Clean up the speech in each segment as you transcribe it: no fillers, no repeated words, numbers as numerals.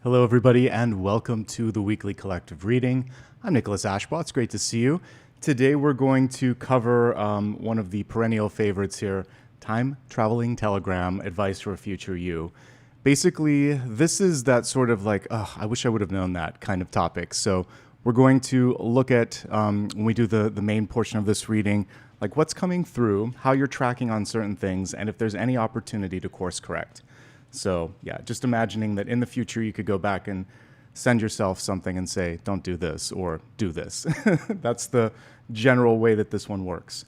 Hello, everybody, and welcome to the weekly collective reading. I'm Nicholas Ashbaugh. It's great to see you. Today, we're going to cover one of the perennial favorites here, Time Traveling Telegram, Advice for a Future You. Basically, this is that sort of like, I wish I would have known that kind of topic. So we're going to look at, when we do the main portion of this reading, like what's coming through, how you're tracking on certain things, and if there's any opportunity to course correct. So yeah, just imagining that in the future you could go back and send yourself something and say, don't do this or do this. That's the general way that this one works.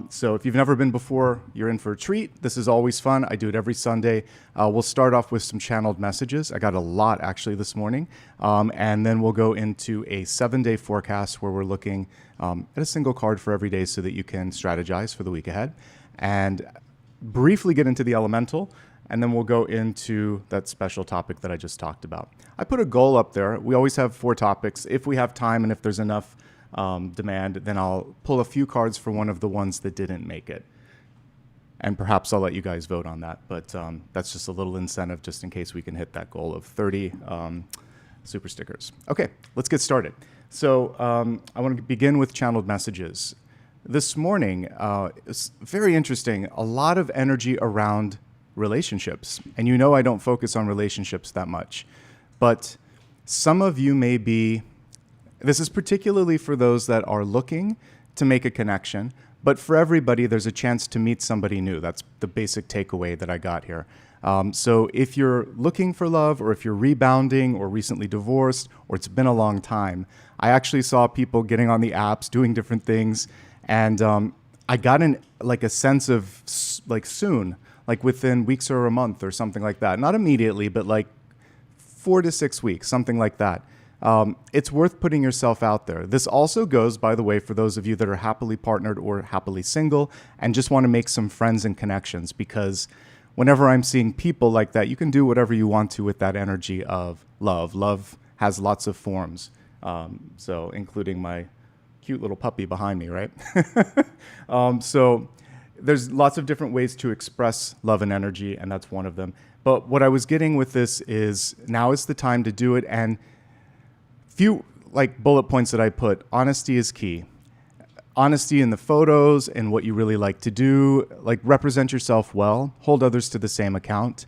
So if you've never been before, you're in for a treat. This is always fun. I do it every Sunday. We'll start off with some channeled messages. I got a lot actually this morning. And then we'll go into a 7-day forecast where we're looking at a single card for every day so that you can strategize for the week ahead. And briefly get into the elemental. And then we'll go into that special topic that I just talked about. I put a goal up there. We always have 4 topics. If we have time and if there's enough demand, then I'll pull a few cards for one of the ones that didn't make it. And perhaps I'll let you guys vote on that. But that's just a little incentive just in case we can hit that goal of 30 super stickers. Okay, let's get started. So I want to begin with channeled messages. This morning, it's very interesting. A lot of energy around relationships. And you know I don't focus on relationships that much. But some of you may be, this is particularly for those that are looking to make a connection, but for everybody there's a chance to meet somebody new. That's the basic takeaway that I got here. So if you're looking for love, or if you're rebounding or recently divorced, or it's been a long time, I actually saw people getting on the apps, doing different things, and I got a sense of like soon, like within weeks or a month or something like that. Not immediately, but like 4 to 6 weeks, something like that. It's worth putting yourself out there. This also goes, by the way, for those of you that are happily partnered or happily single and just want to make some friends and connections, because whenever I'm seeing people like that, you can do whatever you want to with that energy of love. Love has lots of forms, so including my cute little puppy behind me, right? So there's lots of different ways to express love and energy, and that's one of them. But what I was getting with this is now is the time to do it. And few like bullet points that I put, honesty is key. Honesty in the photos and what you really like to do, like represent yourself well, hold others to the same account,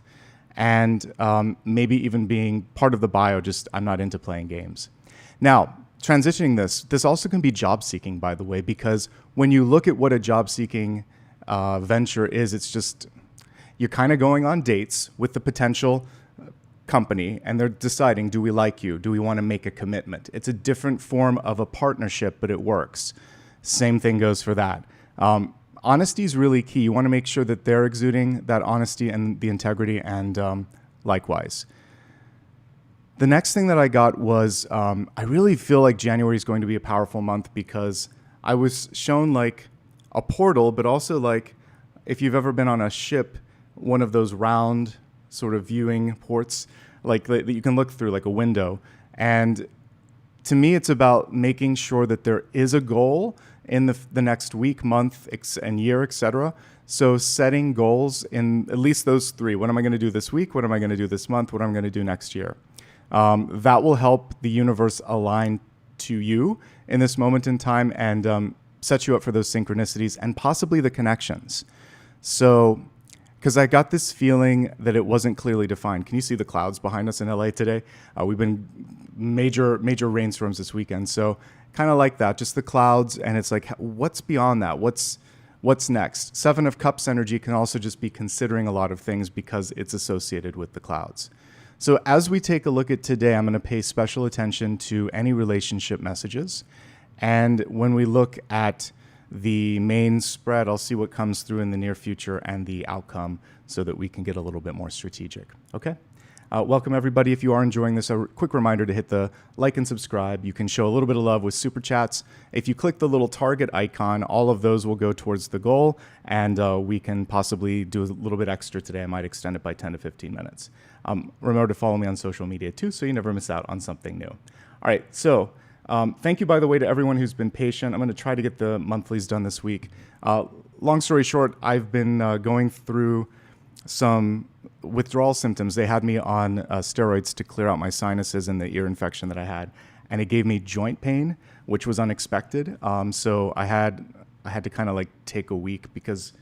and maybe even being part of the bio, just I'm not into playing games. Now, transitioning this also can be job seeking, by the way, because when you look at what a job seeking venture is, it's just you're kind of going on dates with the potential company, and they're deciding, do we like you? Do we want to make a commitment? It's a different form of a partnership, but it works. Same thing goes for that. Honesty is really key. You want to make sure that they're exuding that honesty and the integrity, and likewise. The next thing that I got was I really feel like January is going to be a powerful month, because I was shown like a portal, but also like if you've ever been on a ship, one of those round sort of viewing ports, like that you can look through like a window. And to me, it's about making sure that there is a goal in the next week, month, and year, etc. So setting goals in at least those 3. What am I going to do this week? What am I going to do this month? What am I going to do next year? That will help the universe align to you in this moment in time, and set you up for those synchronicities and possibly the connections. So, because I got this feeling that it wasn't clearly defined. Can you see the clouds behind us in LA today? We've been major rainstorms this weekend. So kind of like that, just the clouds. And it's like, what's beyond that? What's next? 7 of Cups energy can also just be considering a lot of things because it's associated with the clouds. So as we take a look at today, I'm going to pay special attention to any relationship messages. And when we look at the main spread, I'll see what comes through in the near future and the outcome so that we can get a little bit more strategic. Okay? Welcome, everybody. If you are enjoying this, a quick reminder to hit the like and subscribe. You can show a little bit of love with super chats. If you click the little target icon, all of those will go towards the goal, and we can possibly do a little bit extra today. I might extend it by 10 to 15 minutes. Remember to follow me on social media, too, so you never miss out on something new. All right, so thank you, by the way, to everyone who's been patient. I'm going to try to get the monthlies done this week. Long story short, I've been going through some withdrawal symptoms. They had me on steroids to clear out my sinuses and the ear infection that I had, and it gave me joint pain, which was unexpected. So I had to kind of like take a week because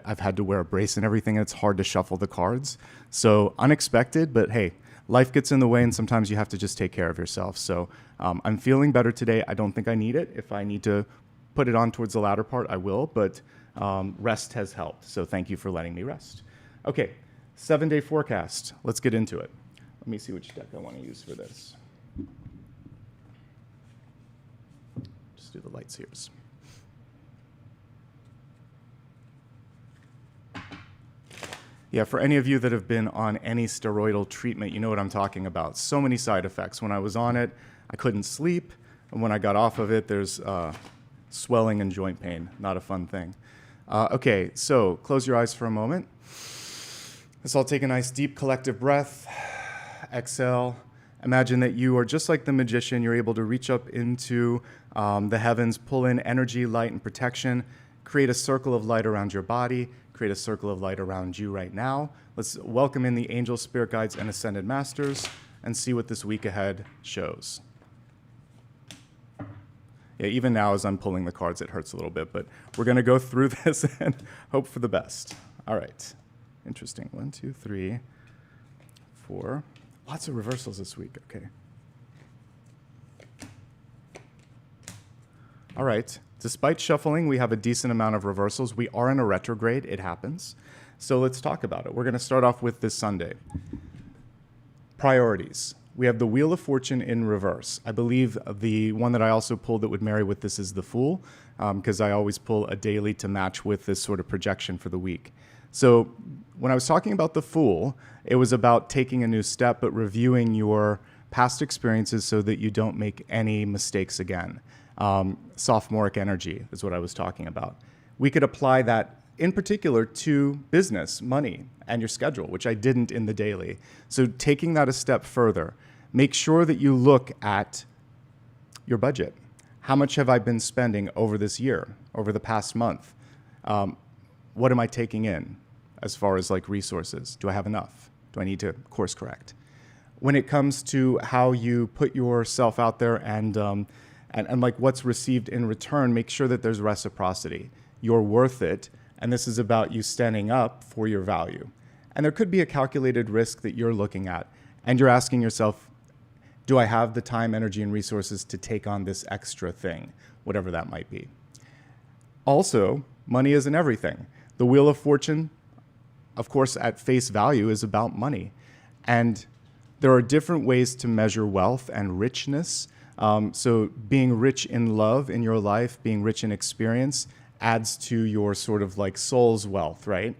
I've had to wear a brace and everything, and it's hard to shuffle the cards. So unexpected, but hey, life gets in the way, and sometimes you have to just take care of yourself. So I'm feeling better today. I don't think I need it. If I need to put it on towards the latter part, I will, but rest has helped. So thank you for letting me rest. Okay, 7-day forecast. Let's get into it. Let me see which deck I want to use for this. Just do the light seers. Yeah, for any of you that have been on any steroidal treatment, you know what I'm talking about. So many side effects. When I was on it, I couldn't sleep. And when I got off of it, there's swelling and joint pain. Not a fun thing. Okay, so close your eyes for a moment. Let's all take a nice deep collective breath. Exhale. Imagine that you are just like the magician. You're able to reach up into the heavens, pull in energy, light, and protection. Create a circle of light around your body. Create a circle of light around you right now. Let's welcome in the angels, spirit guides, and ascended masters and see what this week ahead shows. Yeah, even now as I'm pulling the cards, it hurts a little bit, but we're going to go through this and hope for the best. All right. Interesting. 1, 2, 3, 4. Lots of reversals this week. Okay. All right. Despite shuffling, we have a decent amount of reversals. We are in a retrograde. It happens. So let's talk about it. We're going to start off with this Sunday. Priorities. We have the Wheel of Fortune in reverse. I believe the one that I also pulled that would marry with this is the Fool, because I always pull a daily to match with this sort of projection for the week. So when I was talking about the Fool, it was about taking a new step, but reviewing your past experiences so that you don't make any mistakes again. Sophomoric energy is what I was talking about. We could apply that in particular to business, money, and your schedule, which I didn't in the daily. So taking that a step further, make sure that you look at your budget. How much have I been spending over this year, over the past month? What am I taking in as far as like resources? Do I have enough? Do I need to course correct? When it comes to how you put yourself out there and like what's received in return, make sure that there's reciprocity. You're worth it, and this is about you standing up for your value. And there could be a calculated risk that you're looking at, and you're asking yourself, do I have the time, energy, and resources to take on this extra thing, whatever that might be? Also, money isn't everything. The Wheel of Fortune, of course, at face value is about money. And there are different ways to measure wealth and richness. So being rich in love in your life, being rich in experience, adds to your sort of like soul's wealth, right?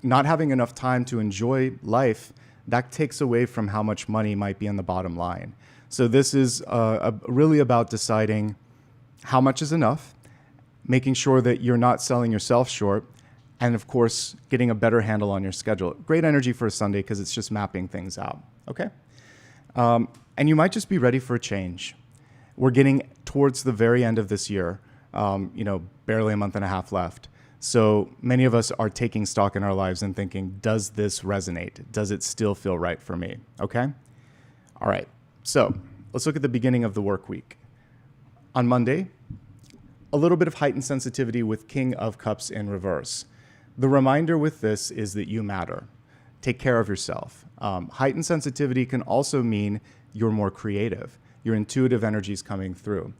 Not having enough time to enjoy life, that takes away from how much money might be on the bottom line. So this is really about deciding how much is enough, making sure that you're not selling yourself short, and of course, getting a better handle on your schedule. Great energy for a Sunday because it's just mapping things out, okay? And you might just be ready for a change. We're getting towards the very end of this year, barely a month and a half left. So many of us are taking stock in our lives and thinking, does this resonate? Does it still feel right for me? Okay? All right. So let's look at the beginning of the work week. On Monday, a little bit of heightened sensitivity with King of Cups in reverse. The reminder with this is that you matter. Take care of yourself. Heightened sensitivity can also mean you're more creative. Your intuitive energy is coming through.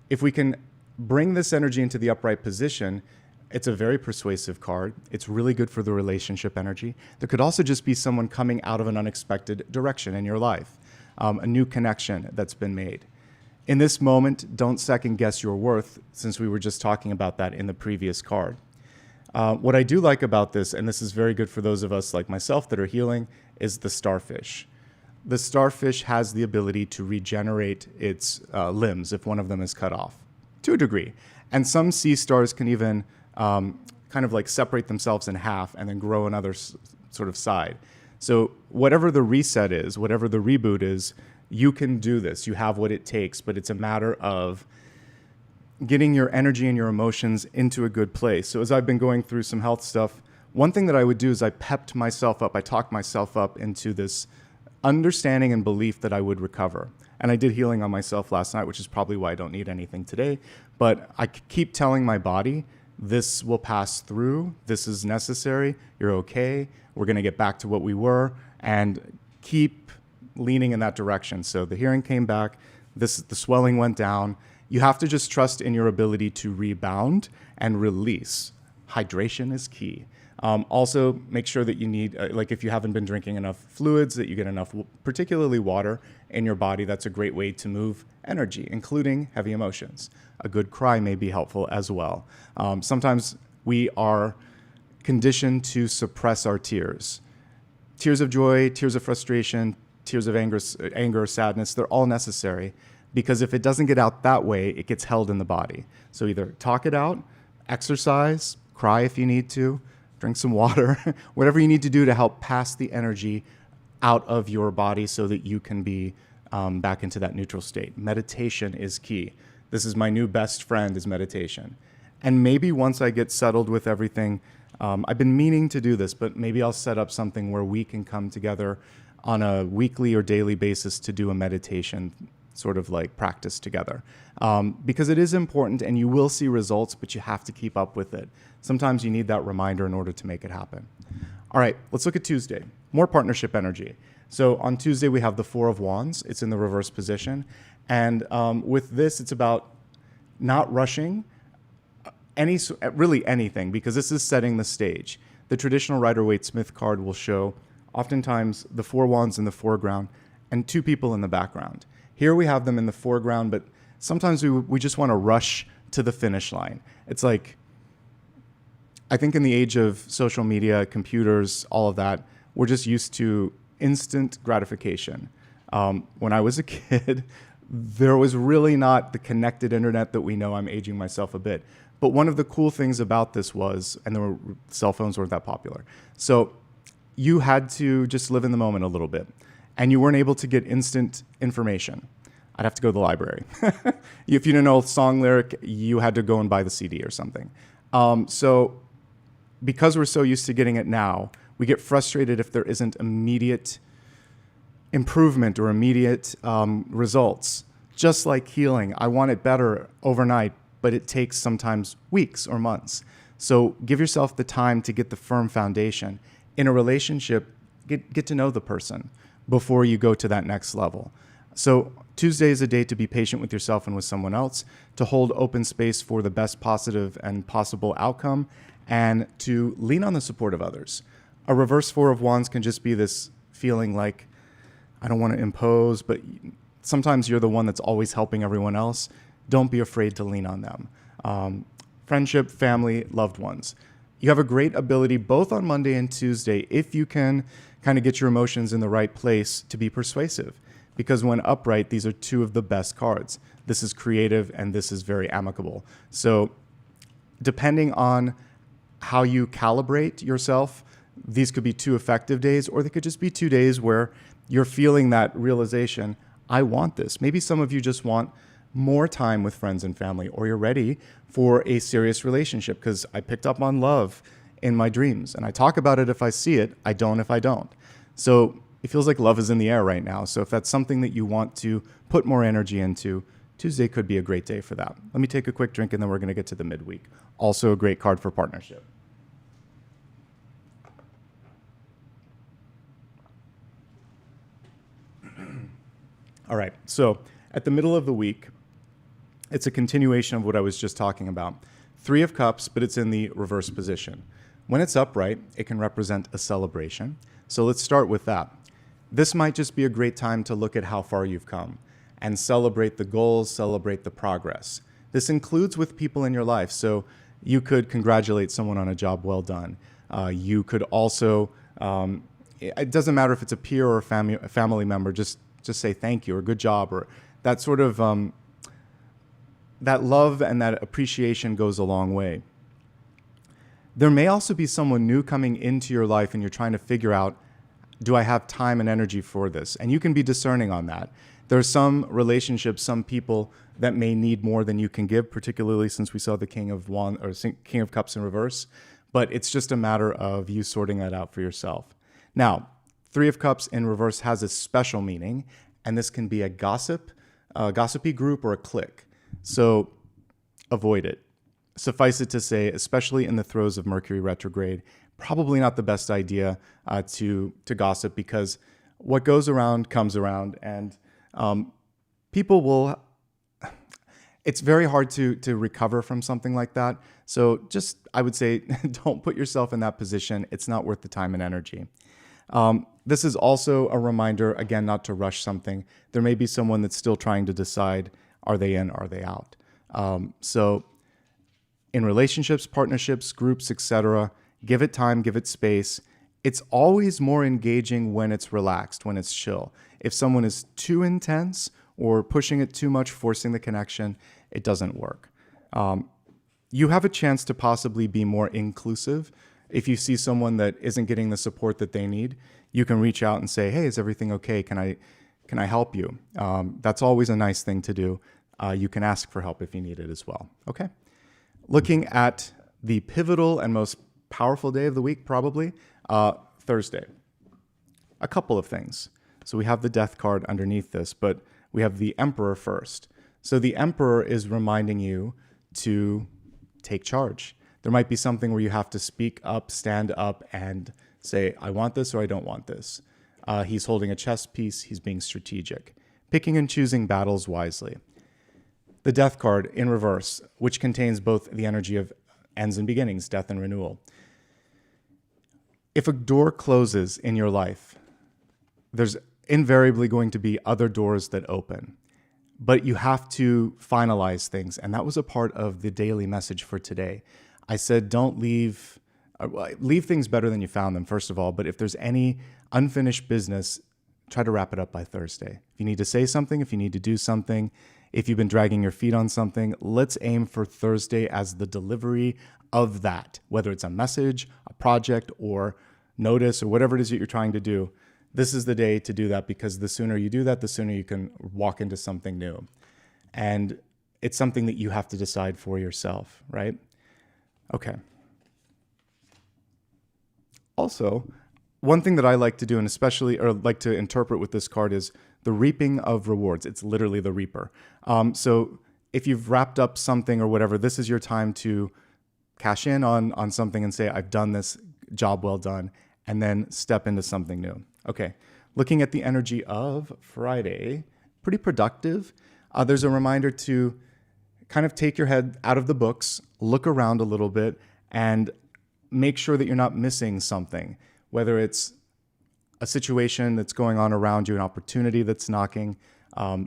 If we can bring this energy into the upright position, it's a very persuasive card. It's really good for the relationship energy. There could also just be someone coming out of an unexpected direction in your life, a new connection that's been made. In this moment, don't second guess your worth, since we were just talking about that in the previous card. What I do like about this, and this is very good for those of us like myself that are healing, is the starfish. The starfish has the ability to regenerate its limbs if one of them is cut off, to a degree. And some sea stars can even kind of like separate themselves in half and then grow another sort of side. So whatever the reset is, whatever the reboot is, you can do this. You have what it takes, but it's a matter of getting your energy and your emotions into a good place. So as I've been going through some health stuff, one thing that I would do is I pepped myself up. I talked myself up into this understanding and belief that I would recover. And I did healing on myself last night, which is probably why I don't need anything today. But I keep telling my body, this will pass through. This is necessary. You're okay. We're going to get back to what we were, and keep leaning in that direction. So the hearing came back. The swelling went down. You have to just trust in your ability to rebound and release. Hydration is key. Also, make sure that you need, like if you haven't been drinking enough fluids, that you get enough, particularly water, in your body. That's a great way to move energy, including heavy emotions. A good cry may be helpful as well. Sometimes we are conditioned to suppress our tears. Tears of joy, tears of frustration, tears of anger, sadness, they're all necessary, because if it doesn't get out that way, it gets held in the body. So either talk it out, exercise, cry if you need to, drink some water, whatever you need to do to help pass the energy out of your body so that you can be back into that neutral state. Meditation is key. This is my new best friend, is meditation. And maybe once I get settled with everything, I've been meaning to do this, but maybe I'll set up something where we can come together on a weekly or daily basis to do a meditation sort of like practice together. Because it is important and you will see results, but you have to keep up with it. Sometimes you need that reminder in order to make it happen. All right, let's look at Tuesday. More partnership energy. So on Tuesday, we have the Four of Wands. It's in the reverse position. And with this, it's about not rushing really anything, because this is setting the stage. The traditional Rider-Waite-Smith card will show oftentimes the Four Wands in the foreground and two people in the background. Here we have them in the foreground, but sometimes we just want to rush to the finish line. It's like, I think in the age of social media, computers, all of that, we're just used to instant gratification. When I was a kid, there was really not the connected internet that we know. I'm aging myself a bit. But one of the cool things about this was, and cell phones weren't that popular. So you had to just live in the moment a little bit. And you weren't able to get instant information. I'd have to go to the library. If you didn't know a song lyric, you had to go and buy the CD or something. So because we're so used to getting it now, we get frustrated if there isn't immediate improvement or immediate results. Just like healing, I want it better overnight, but it takes sometimes weeks or months. So give yourself the time to get the firm foundation. In a relationship, get to know the person before you go to that next level. So Tuesday is a day to be patient with yourself and with someone else, to hold open space for the best positive and possible outcome, and to lean on the support of others. A reverse Four of Wands can just be this feeling like, I don't want to impose, but sometimes you're the one that's always helping everyone else. Don't be afraid to lean on them. Friendship, family, loved ones. You have a great ability both on Monday and Tuesday, if you can kind of get your emotions in the right place, to be persuasive. Because when upright, these are two of the best cards. This is creative and this is very amicable. So depending on how you calibrate yourself, these could be 2 effective days, or they could just be 2 days where you're feeling that realization, I want this. Maybe some of you just want more time with friends and family, or you're ready for a serious relationship, because I picked up on love in my dreams. And I talk about it if I see it, I don't if I don't. So it feels like love is in the air right now. So if that's something that you want to put more energy into, Tuesday could be a great day for that. Let me take a quick drink and then we're going to get to the midweek. Also a great card for partnership. All right, so at the middle of the week, it's a continuation of what I was just talking about. 3 of Cups, but it's in the reverse position. When it's upright, it can represent a celebration. So let's start with that. This might just be a great time to look at how far you've come and celebrate the goals, celebrate the progress. This includes with people in your life. So you could congratulate someone on a job well done. You could also, it doesn't matter if it's a peer or a family member, just say thank you or good job, or that sort of, that love and that appreciation goes a long way. There may also be someone new coming into your life and you're trying to figure out, do I have time and energy for this? And you can be discerning on that. There are some relationships, some people that may need more than you can give, particularly since we saw the King of Cups in reverse. but it's just a matter of you sorting that out for yourself. Now, Three of Cups in reverse has a special meaning, and this can be a gossipy group or a clique. So avoid it. Suffice it to say, especially in the throes of Mercury retrograde, probably not the best idea to gossip, because what goes around comes around, and people will. It's very hard to recover from something like that. So just, I would say, don't put yourself in that position. It's not worth the time and energy. This is also a reminder, again, not to rush something. There may be someone that's still trying to decide, are they in, are they out? So in relationships, partnerships, groups, etc., give it time, give it space. It's always more engaging when it's relaxed, when it's chill. If someone is too intense or pushing it too much, forcing the connection, it doesn't work. You have a chance to possibly be more inclusive. If you see someone that isn't getting the support that they need, you can reach out and say, hey, is everything okay? Can I help you? That's always a nice thing to do. You can ask for help if you need it as well. Okay. Looking at the pivotal and most powerful day of the week, probably, Thursday. A couple of things. So we have the Death card underneath this, but we have the Emperor first. So the Emperor is reminding you to take charge. There might be something where you have to speak up, stand up, and say, I want this or I don't want this. He's holding a chess piece. He's being strategic, picking and choosing battles wisely. The Death card in reverse, which contains both the energy of ends and beginnings, death and renewal. If a door closes in your life, there's invariably going to be other doors that open, but you have to finalize things. And that was a part of the daily message for today. I said, don't leave things better than you found them, first of all. But if there's any unfinished business, try to wrap it up by Thursday. If you need to say something, if you need to do something, if you've been dragging your feet on something, let's aim for Thursday as the delivery of that, whether it's a message, a project, or notice, or whatever it is that you're trying to do. This is the day to do that, because the sooner you do that, the sooner you can walk into something new. And it's something that you have to decide for yourself, right? Okay. Also, one thing that I like to do, and especially, or like to interpret with this card, is the reaping of rewards. It's literally the reaper. So if you've wrapped up something or whatever, this is your time to cash in on something and say, I've done this, job well done, and then step into something new. Okay, looking at the energy of Friday, pretty productive. There's a reminder to kind of take your head out of the books, look around a little bit, and make sure that you're not missing something, whether it's a situation that's going on around you, an opportunity that's knocking,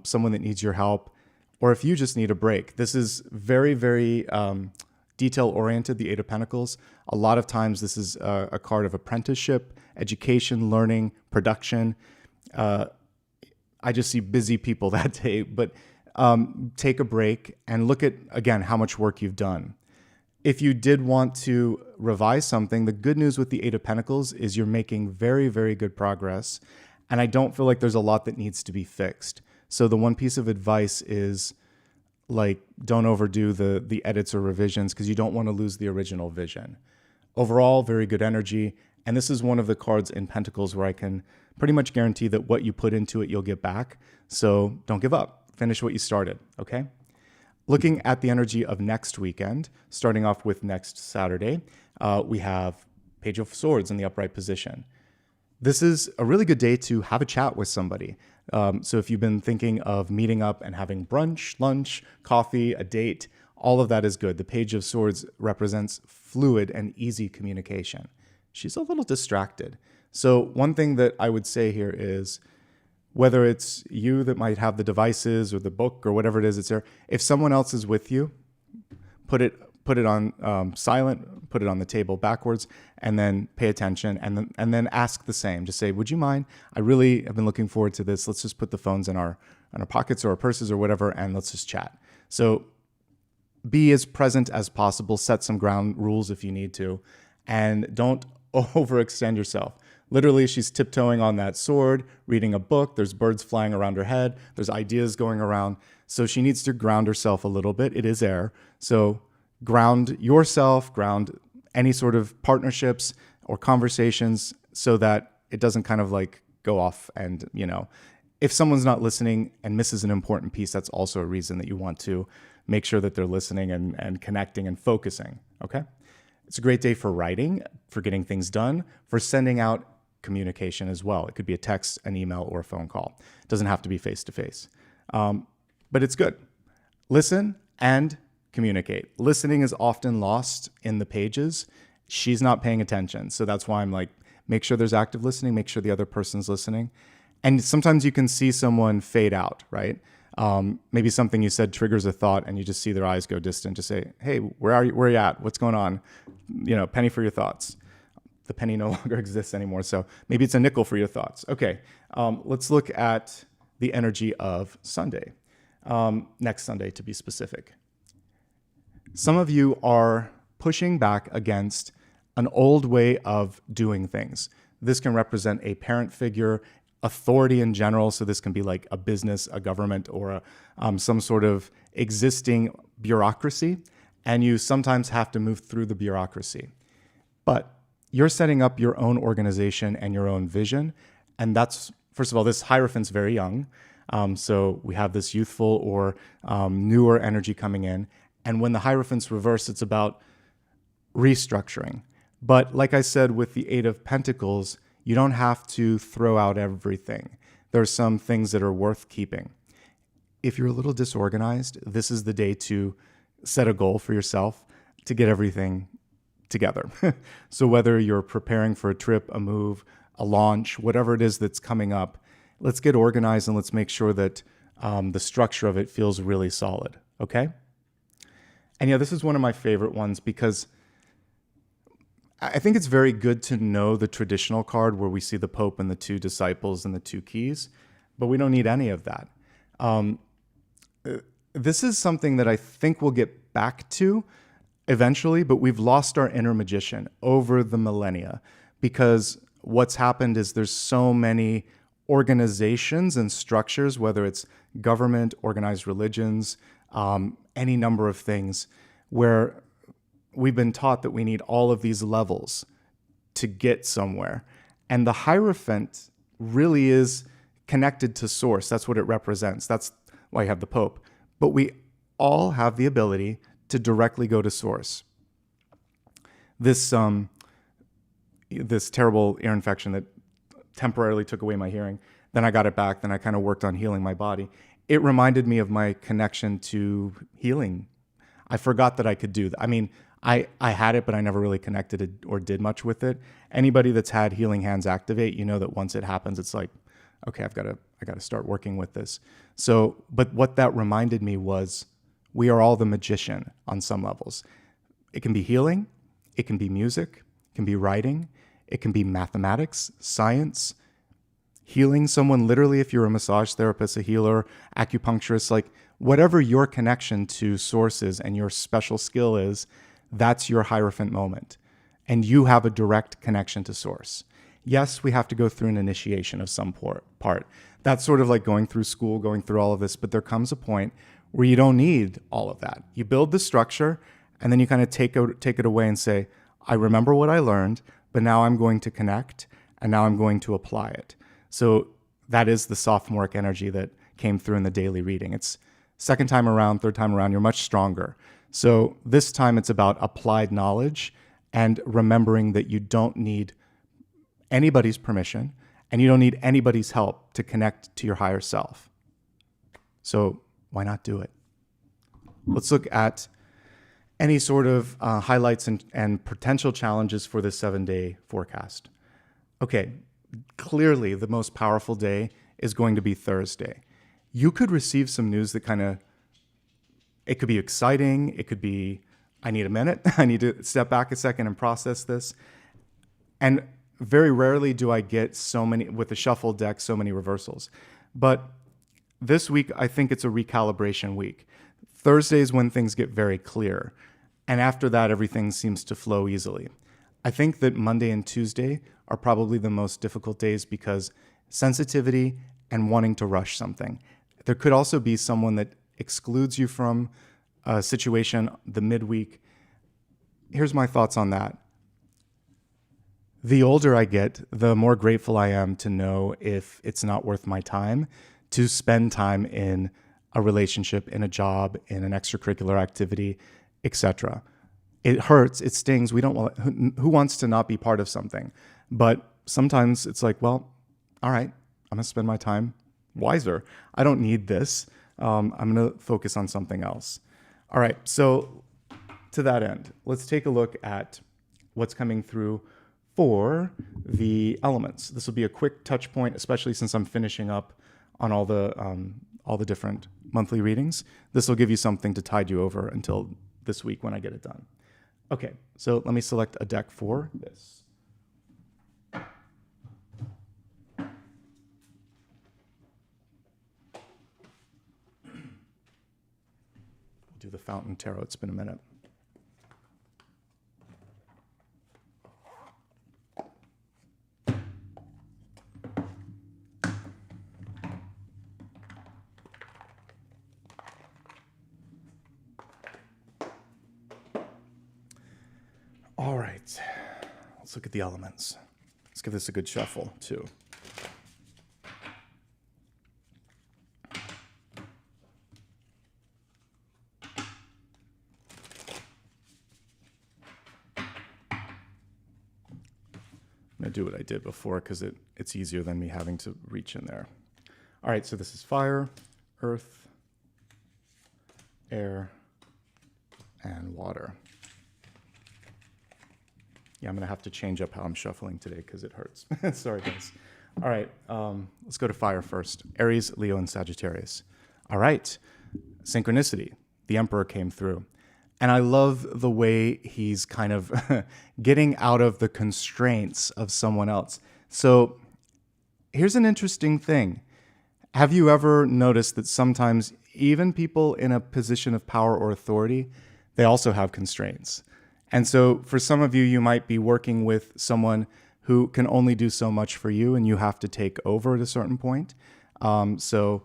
someone that needs your help, or if you just need a break. This is very, very detail-oriented, the Eight of Pentacles. A lot of times this is a card of apprenticeship, education, learning, production. I just see busy people that day, but take a break and look at, again, how much work you've done. If you did want to revise something, the good news with the Eight of Pentacles is you're making very, very good progress. And I don't feel like there's a lot that needs to be fixed. So the one piece of advice is, like, don't overdo the edits or revisions, because you don't want to lose the original vision. Overall, very good energy. And this is one of the cards in Pentacles where I can pretty much guarantee that what you put into it, you'll get back. So don't give up. Finish what you started, okay? Looking at the energy of next weekend, starting off with next Saturday, we have Page of Swords in the upright position. This is a really good day to have a chat with somebody. So if you've been thinking of meeting up and having brunch, lunch, coffee, a date, all of that is good. The Page of Swords represents fluid and easy communication. She's a little distracted. So one thing that I would say here is, whether it's you that might have the devices or the book or whatever it is that's there, if someone else is with you, put it on silent, put it on the table backwards, and then pay attention, and then ask the same. Just say, would you mind? I really have been looking forward to this. Let's just put the phones in our pockets or our purses or whatever, and let's just chat. So be as present as possible. Set some ground rules if you need to, and don't overextend yourself. Literally, she's tiptoeing on that sword, reading a book. There's birds flying around her head. There's ideas going around. So she needs to ground herself a little bit. It is air. So ground yourself, ground any sort of partnerships or conversations so that it doesn't kind of like go off. And, if someone's not listening and misses an important piece, that's also a reason that you want to make sure that they're listening and connecting and focusing, okay? It's a great day for writing, for getting things done, for sending out communication as well. It could be a text, an email, or a phone call. It doesn't have to be face-to-face. But it's good. Listen and communicate. Listening is often lost in the pages. She's not paying attention. So that's why I'm like, make sure there's active listening, make sure the other person's listening. And sometimes you can see someone fade out, right? Maybe something you said triggers a thought and you just see their eyes go distant. Just say, hey, where are you at? What's going on? Penny for your thoughts. The penny no longer exists anymore. So maybe it's a nickel for your thoughts. Okay, let's look at the energy of Sunday. Next Sunday, to be specific. Some of you are pushing back against an old way of doing things. This can represent a parent figure, authority in general. So this can be like a business, a government, or some sort of existing bureaucracy. And you sometimes have to move through the bureaucracy. But you're setting up your own organization and your own vision. And that's, first of all, this Hierophant's very young. So we have this youthful or newer energy coming in. And when the Hierophant's reverse, it's about restructuring. But like I said, with the Eight of Pentacles, you don't have to throw out everything. There are some things that are worth keeping. If you're a little disorganized, this is the day to set a goal for yourself to get everything together. So whether you're preparing for a trip, a move, a launch, whatever it is that's coming up, let's get organized and let's make sure that the structure of it feels really solid, okay? And yeah, this is one of my favorite ones because I think it's very good to know the traditional card where we see the Pope and the two disciples and the two keys, but we don't need any of that. This is something that I think we'll get back to eventually, but we've lost our inner magician over the millennia because what's happened is there's so many organizations and structures, whether it's government, organized religions, any number of things, where we've been taught that we need all of these levels to get somewhere. And the Hierophant really is connected to source. That's what it represents. That's why you have the Pope. But we all have the ability to directly go to source. This terrible ear infection that temporarily took away my hearing, then I got it back, then I kind of worked on healing my body. It reminded me of my connection to healing. I forgot that I could do that. I mean, I had it, but I never really connected it or did much with it. Anybody that's had healing hands activate, you know that once it happens, it's like, okay, I got to start working with this. So, but what that reminded me was we are all the magician on some levels. It can be healing, it can be music, it can be writing, it can be mathematics, science, healing someone literally if you're a massage therapist, a healer, acupuncturist, like whatever your connection to source is and your special skill is, that's your Hierophant moment. And you have a direct connection to source. Yes, we have to go through an initiation of some part. That's sort of like going through school, going through all of this, but there comes a point where you don't need all of that. You build the structure, and then you kind of take it away and say, I remember what I learned, but now I'm going to connect, and now I'm going to apply it. So that is the sophomoric energy that came through in the daily reading. It's second time around, third time around, you're much stronger. So this time it's about applied knowledge and remembering that you don't need anybody's permission and you don't need anybody's help to connect to your higher self. So why not do it? Let's look at any sort of highlights and potential challenges for this 7-day forecast. Okay, clearly the most powerful day is going to be Thursday. You could receive some news that it could be exciting. It could be, I need a minute. I need to step back a second and process this. And very rarely do I get so many, with the shuffle deck, so many reversals. But this week, I think it's a recalibration week. Thursday is when things get very clear. And after that, everything seems to flow easily. I think that Monday and Tuesday are probably the most difficult days because sensitivity and wanting to rush something. There could also be someone that excludes you from a situation the midweek. Here's my thoughts on that. The older I get, the more grateful I am to know if it's not worth my time to spend time in a relationship, in a job, in an extracurricular activity, etc. It hurts, it stings. We don't want, who wants to not be part of something? But sometimes it's like, well, all right, I'm gonna spend my time wiser. I don't need this. I'm gonna focus on something else. All right, so to that end, let's take a look at what's coming through for the elements. This will be a quick touch point, especially since I'm finishing up on all the different monthly readings. This will give you something to tide you over until this week when I get it done. Okay, so let me select a deck for this. We'll do the Fountain Tarot. It's been a minute. All right, let's look at the elements. Let's give this a good shuffle, too. I'm going to do what I did before because it's easier than me having to reach in there. All right, so this is fire, earth, air, and water. Yeah, I'm going to have to change up how I'm shuffling today because it hurts. Sorry, guys. All right, let's go to fire first. Aries, Leo, and Sagittarius. All right, synchronicity. The Emperor came through. And I love the way he's kind of getting out of the constraints of someone else. So here's an interesting thing. Have you ever noticed that sometimes even people in a position of power or authority, they also have constraints? And so for some of you, you might be working with someone who can only do so much for you and you have to take over at a certain point. So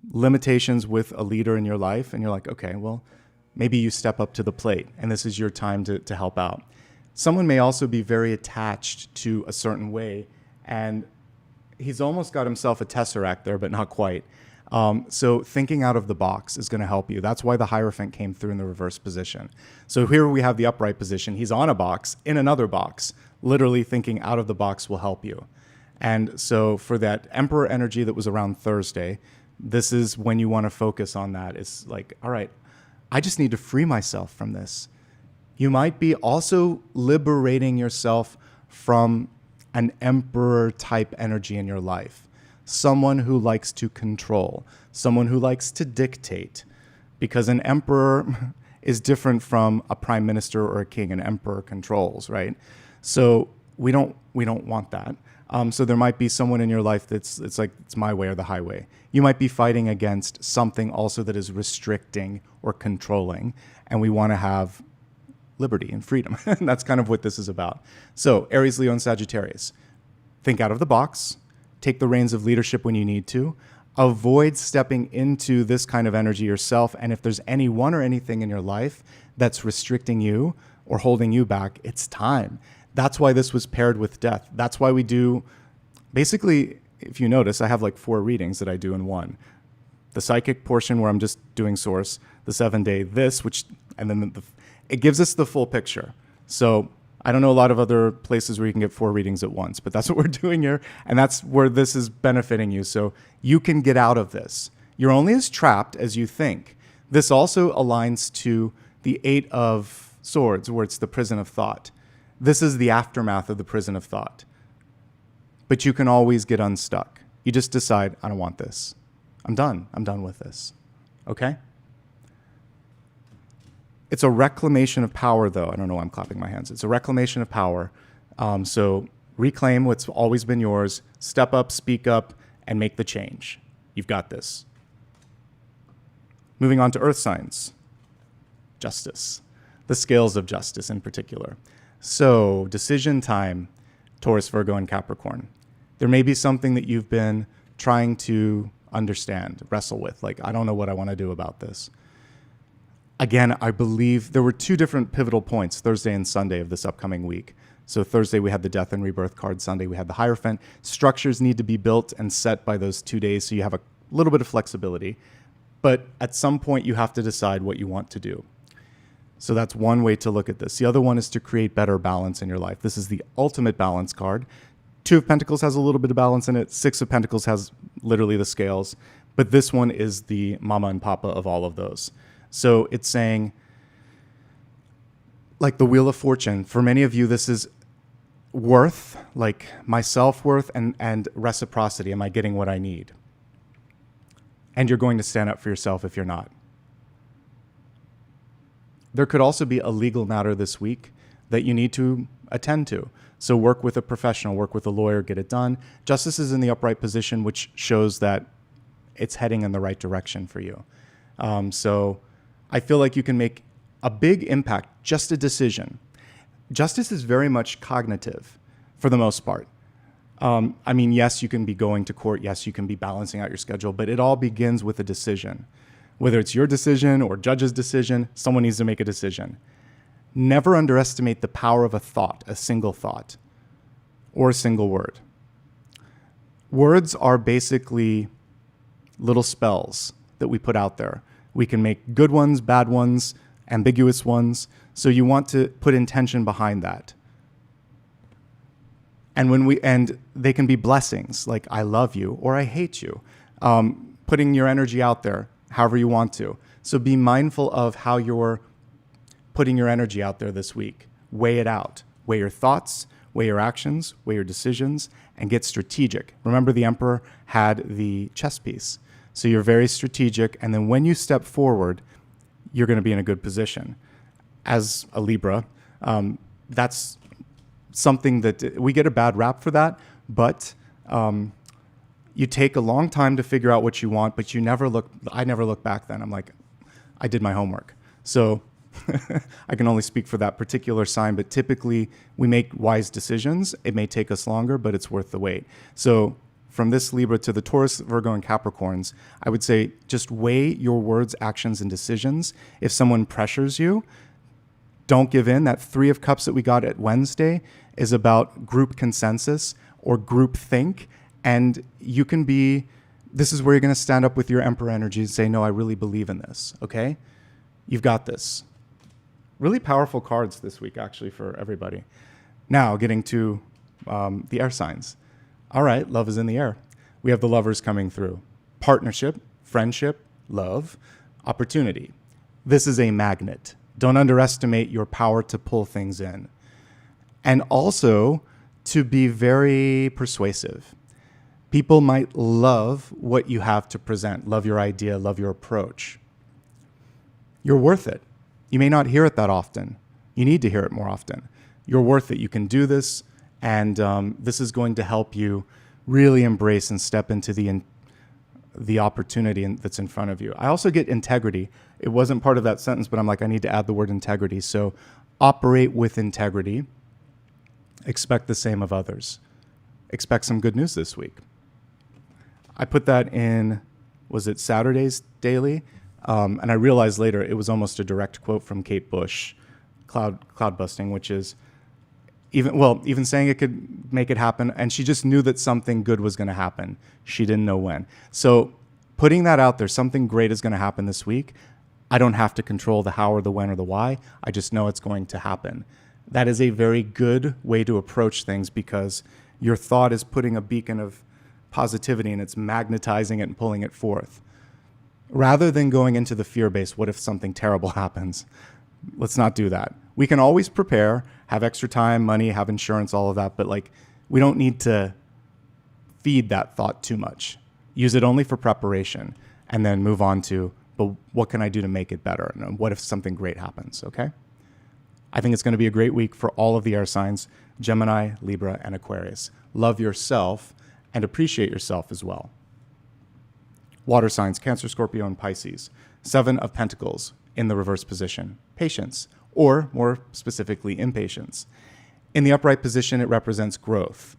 limitations with a leader in your life and you're like, okay, well, maybe you step up to the plate and this is your time to help out. Someone may also be very attached to a certain way and he's almost got himself a tesseract there, but not quite. So thinking out of the box is going to help you. That's why the Hierophant came through in the reverse position. So here we have the upright position. He's on a box, in another box. Literally thinking out of the box will help you. And so for that Emperor energy that was around Thursday, this is when you want to focus on that. It's like, all right, I just need to free myself from this. You might be also liberating yourself from an Emperor type energy in your life. Someone who likes to control, someone who likes to dictate, because an emperor is different from a prime minister or a king. An emperor controls, right? So we don't want that. So there might be someone in your life it's like it's my way or the highway. You might be fighting against something also that is restricting or controlling, and we want to have liberty and freedom. That's kind of what this is about. So Aries, Leo, and Sagittarius, think out of the box. Take the reins of leadership when you need to. Avoid stepping into this kind of energy yourself. And if there's anyone or anything in your life that's restricting you or holding you back, it's time. That's why this was paired with death. That's why we do, basically, if you notice, I have like 4 readings that I do in one. The psychic portion where I'm just doing source, the 7-day this, and then it gives us the full picture. So I don't know a lot of other places where you can get 4 readings at once, but that's what we're doing here. And that's where this is benefiting you. So you can get out of this. You're only as trapped as you think. This also aligns to the 8 of Swords, where it's the prison of thought. This is the aftermath of the prison of thought. But you can always get unstuck. You just decide, I don't want this. I'm done. I'm done with this. Okay? It's a reclamation of power, though. I don't know why I'm clapping my hands. It's a reclamation of power. So reclaim what's always been yours. Step up, speak up, and make the change. You've got this. Moving on to earth signs. Justice. The scales of justice in particular. So decision time, Taurus, Virgo, and Capricorn. There may be something that you've been trying to understand, wrestle with. Like, I don't know what I want to do about this. Again, I believe there were 2 different pivotal points, Thursday and Sunday of this upcoming week. So Thursday we had the Death and Rebirth card. Sunday we had the Hierophant. Structures need to be built and set by those 2 days, so you have a little bit of flexibility. But at some point you have to decide what you want to do. So that's one way to look at this. The other one is to create better balance in your life. This is the ultimate balance card. 2 of Pentacles has a little bit of balance in it. 6 of Pentacles has literally the scales. But this one is the mama and papa of all of those. So it's saying, like the Wheel of Fortune, for many of you, this is worth, like my self-worth and reciprocity. Am I getting what I need? And you're going to stand up for yourself if you're not. There could also be a legal matter this week that you need to attend to. So work with a professional, work with a lawyer, get it done. Justice is in the upright position, which shows that it's heading in the right direction for you. So I feel like you can make a big impact, just a decision. Justice is very much cognitive for the most part. I mean, yes, you can be going to court. Yes, you can be balancing out your schedule, but it all begins with a decision. Whether it's your decision or judge's decision, someone needs to make a decision. Never underestimate the power of a thought, a single thought, or a single word. Words are basically little spells that we put out there. We can make good ones, bad ones, ambiguous ones. So you want to put intention behind that. And they can be blessings, like I love you or I hate you. Putting your energy out there however you want to. So be mindful of how you're putting your energy out there this week. Weigh it out. Weigh your thoughts, weigh your actions, weigh your decisions, and get strategic. Remember, the Emperor had the chess piece. So you're very strategic, and then when you step forward, you're going to be in a good position. As a Libra, that's something that we get a bad rap for that, but you take a long time to figure out what you want, but I never look back then. I'm like, I did my homework. So I can only speak for that particular sign, but typically we make wise decisions. It may take us longer, but it's worth the wait. So from this Libra to the Taurus, Virgo, and Capricorns, I would say just weigh your words, actions, and decisions. If someone pressures you, don't give in. That 3 of Cups that we got at Wednesday is about group consensus or group think. And you can this is where you're going to stand up with your Emperor energy and say, no, I really believe in this. Okay? You've got this. Really powerful cards this week, actually, for everybody. Now, getting to the air signs. All right, love is in the air. We have the Lovers coming through. Partnership, friendship, love, opportunity. This is a magnet. Don't underestimate your power to pull things in. And also to be very persuasive. People might love what you have to present, love your idea, love your approach. You're worth it. You may not hear it that often. You need to hear it more often. You're worth it. You can do this, and this is going to help you really embrace and step into the opportunity that's in front of you. I also get integrity. It wasn't part of that sentence, but I'm like, I need to add the word integrity. So operate with integrity. Expect the same of others. Expect some good news this week. I put that in, was it Saturday's daily? And I realized later it was almost a direct quote from Kate Bush, cloud busting, which is even saying it could make it happen. And she just knew that something good was going to happen. She didn't know when. So putting that out there, something great is going to happen this week. I don't have to control the how or the when or the why. I just know it's going to happen. That is a very good way to approach things because your thought is putting a beacon of positivity and it's magnetizing it and pulling it forth. Rather than going into the fear base, what if something terrible happens? Let's not do that. We can always prepare, have extra time, money, have insurance, all of that, but we don't need to feed that thought too much. Use it only for preparation and then move on to, but what can I do to make it better? And what if something great happens, okay? I think it's going to be a great week for all of the air signs, Gemini, Libra, and Aquarius. Love yourself and appreciate yourself as well. Water signs, Cancer, Scorpio, and Pisces. 7 of Pentacles in the reverse position. Patience, or more specifically, impatience. In the upright position, it represents growth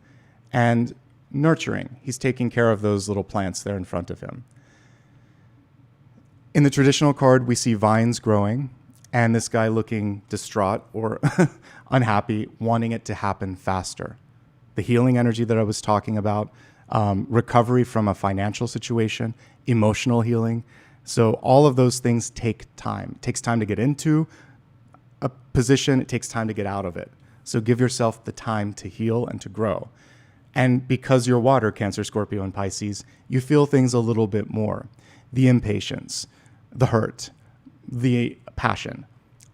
and nurturing. He's taking care of those little plants there in front of him. In the traditional card, we see vines growing and this guy looking distraught or unhappy, wanting it to happen faster. The healing energy that I was talking about, recovery from a financial situation, emotional healing. So all of those things take time. It takes time to get into a position. It takes time to get out of it. So give yourself the time to heal and to grow. And because you're water, Cancer, Scorpio, and Pisces, you feel things a little bit more. The impatience, the hurt, the passion.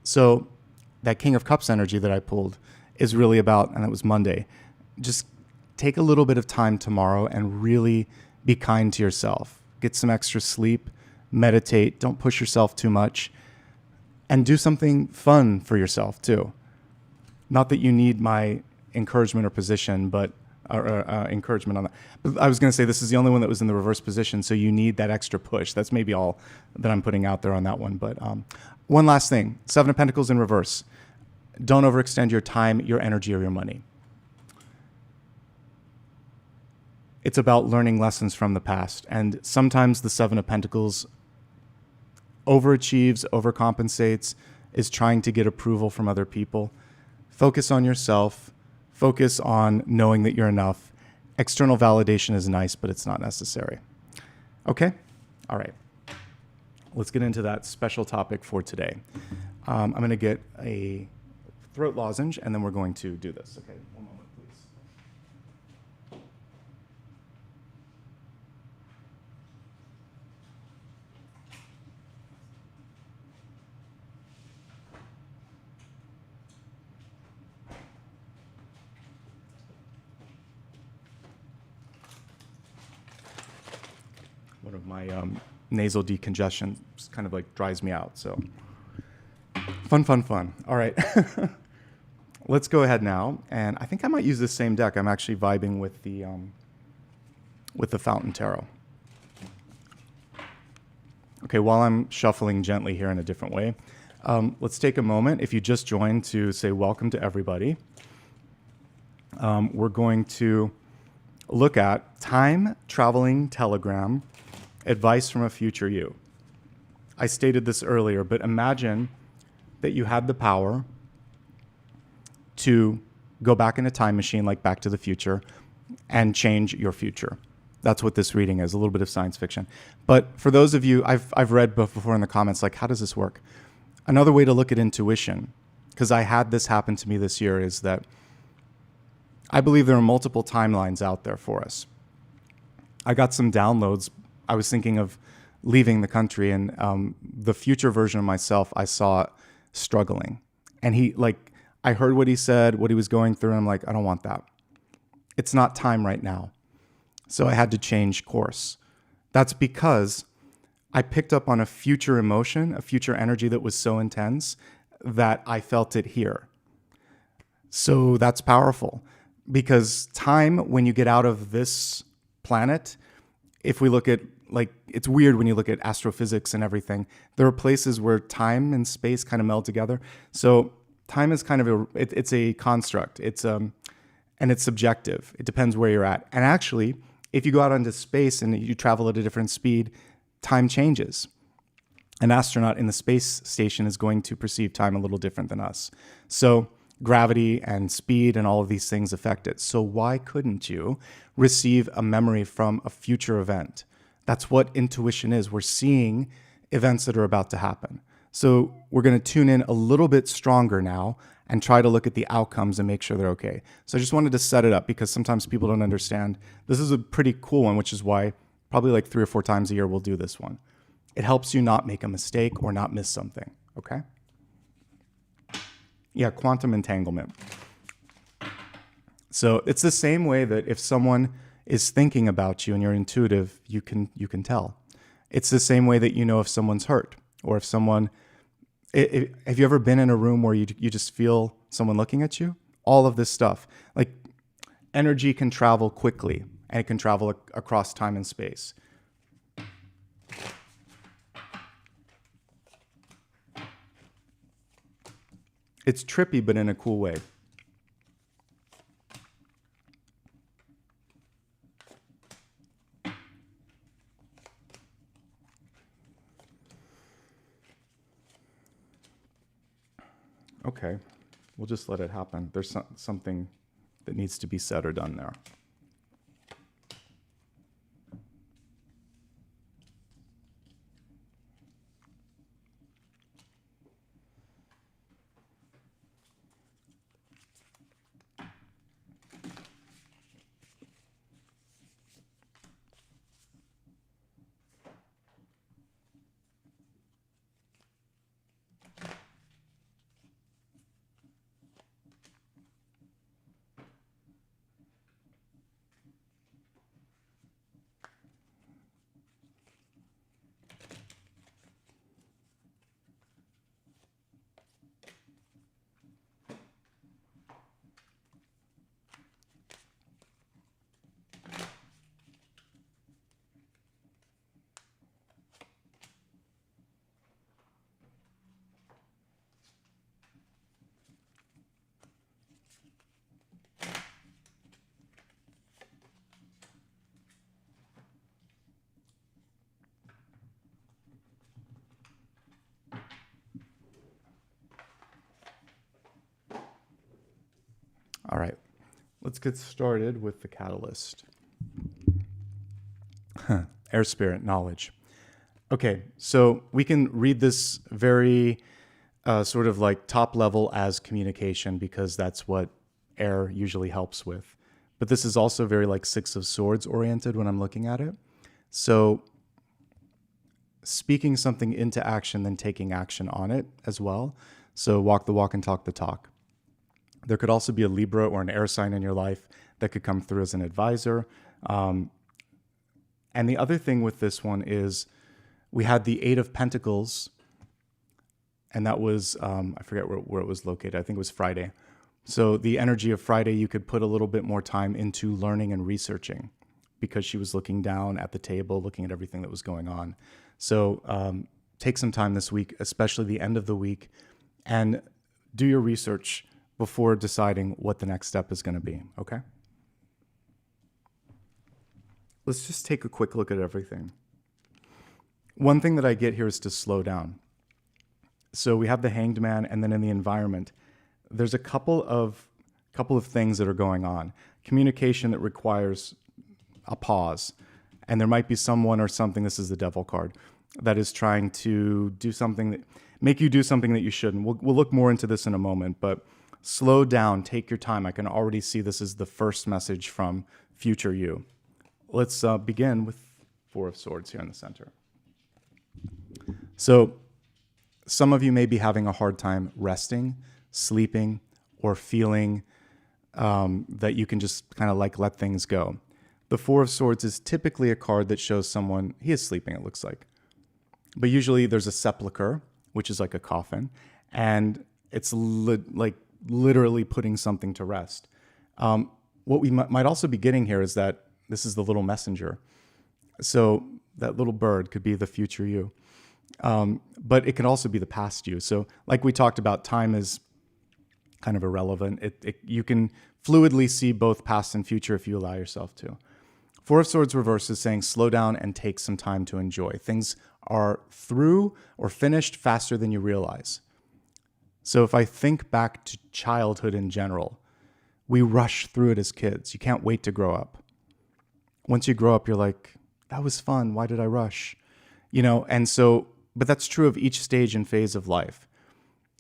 So that King of Cups energy that I pulled is really about, and it was Monday, just take a little bit of time tomorrow and really be kind to yourself. Get some extra sleep, meditate, don't push yourself too much, and do something fun for yourself too. Not that you need my encouragement or position, but encouragement on that. But I was going to say this is the only one that was in the reverse position, so you need that extra push. That's maybe all that I'm putting out there on that one. But one last thing, Seven of Pentacles in reverse. Don't overextend your time, your energy, or your money. It's about learning lessons from the past. And sometimes the Seven of Pentacles overachieves, overcompensates, is trying to get approval from other people. Focus on yourself. Focus on knowing that you're enough. External validation is nice, but it's not necessary. Okay? All right. Let's get into that special topic for today. I'm going to get a throat lozenge, and then we're going to do this. Okay, one moment, please. One of my nasal decongestion just kind of like dries me out. So fun. All right. Let's go ahead now. And I think I might use the same deck. I'm actually vibing with the Fountain Tarot. Okay, while I'm shuffling gently here in a different way, let's take a moment, if you just joined, to say welcome to everybody. We're going to look at Time Traveling Telegram, Advice from a Future You. I stated this earlier, but imagine that you had the power to go back in a time machine like Back to the Future and change your future. That's what this reading is, a little bit of science fiction. But for those of you, I've read before in the comments, like, how does this work? Another way to look at intuition, because I had this happen to me this year, is that I believe there are multiple timelines out there for us. I got some downloads. I was thinking of leaving the country, and the future version of myself I saw struggling. And I heard what he said, what he was going through, and I'm like, I don't want that. It's not time right now. So I had to change course. That's because I picked up on a future emotion, a future energy that was so intense that I felt it here. So that's powerful, because time, when you get out of this planet, if we look at, it's weird when you look at astrophysics and everything, there are places where time and space kind of meld together. So time is kind of it's a construct. And it's subjective. It depends where you're at. And actually, if you go out into space and you travel at a different speed, time changes. An astronaut in the space station is going to perceive time a little different than us. So gravity and speed and all of these things affect it. So why couldn't you receive a memory from a future event? That's what intuition is. We're seeing events that are about to happen. So we're going to tune in a little bit stronger now and try to look at the outcomes and make sure they're okay. So I just wanted to set it up, because sometimes people don't understand. This is a pretty cool one, which is why probably like 3 or 4 times a year we'll do this one. It helps you not make a mistake or not miss something, okay? Yeah, quantum entanglement. So it's the same way that if someone is thinking about you and you're intuitive, you can tell. It's the same way that you know if someone's hurt, or if someone... Have you ever been in a room where you just feel someone looking at you? All of this stuff. Like, energy can travel quickly, and it can travel across time and space. It's trippy, but in a cool way. Okay, we'll just let it happen. There's something that needs to be said or done there. All right, let's get started with the catalyst. Air spirit, knowledge. Okay, so we can read this very sort of like top level as communication because that's what air usually helps with. But this is also very like Six of Swords oriented when I'm looking at it. So speaking something into action, then taking action on it as well. So walk the walk and talk the talk. There could also be a Libra or an air sign in your life that could come through as an advisor. And the other thing with this one is we had the Eight of Pentacles, and that was, I forget where it was located. I think it was Friday. So the energy of Friday, you could put a little bit more time into learning and researching because she was looking down at the table, looking at everything that was going on. So take some time this week, especially the end of the week, and do your research before deciding what the next step is going to be, okay? Let's just take a quick look at everything. One thing that I get here is to slow down. So we have the Hanged Man, and then in the environment, there's a couple of things that are going on. Communication that requires a pause, and there might be someone or something, this is the Devil card, that is trying to do something that make you do something that you shouldn't. We'll look more into this in a moment, but slow down, take your time. I can already see this is the first message from future you. Let's begin with Four of Swords here in the center. So some of you may be having a hard time resting, sleeping, or feeling that you can just kind of like let things go. The Four of Swords is typically a card that shows someone, he is sleeping, it looks like. But usually there's a sepulcher, which is like a coffin, and it's like literally putting something to rest. What we might also be getting here is that this is the little messenger. So that little bird could be the future you. But it can also be the past you. So like we talked about, time is kind of irrelevant. You can fluidly see both past and future if you allow yourself to. Four of Swords reverse is saying slow down and take some time to enjoy. Things are through or finished faster than you realize. So if I think back to childhood in general, we rush through it as kids. You can't wait to grow up. Once you grow up, you're like, that was fun. Why did I rush? And so, but that's true of each stage and phase of life.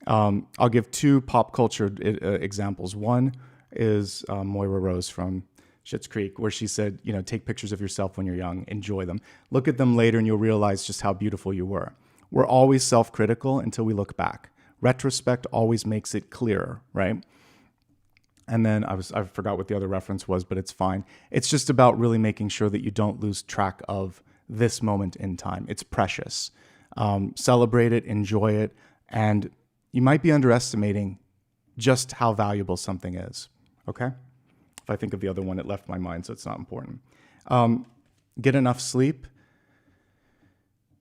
I'll give two pop culture examples. One is Moira Rose from Schitt's Creek, where she said, take pictures of yourself when you're young, enjoy them. Look at them later and you'll realize just how beautiful you were. We're always self-critical until we look back. Retrospect always makes it clearer, right? And then I forgot what the other reference was, but it's fine. It's just about really making sure that you don't lose track of this moment in time. It's precious. Celebrate it, enjoy it, and you might be underestimating just how valuable something is, okay? If I think of the other one, it left my mind, so it's not important. Get enough sleep.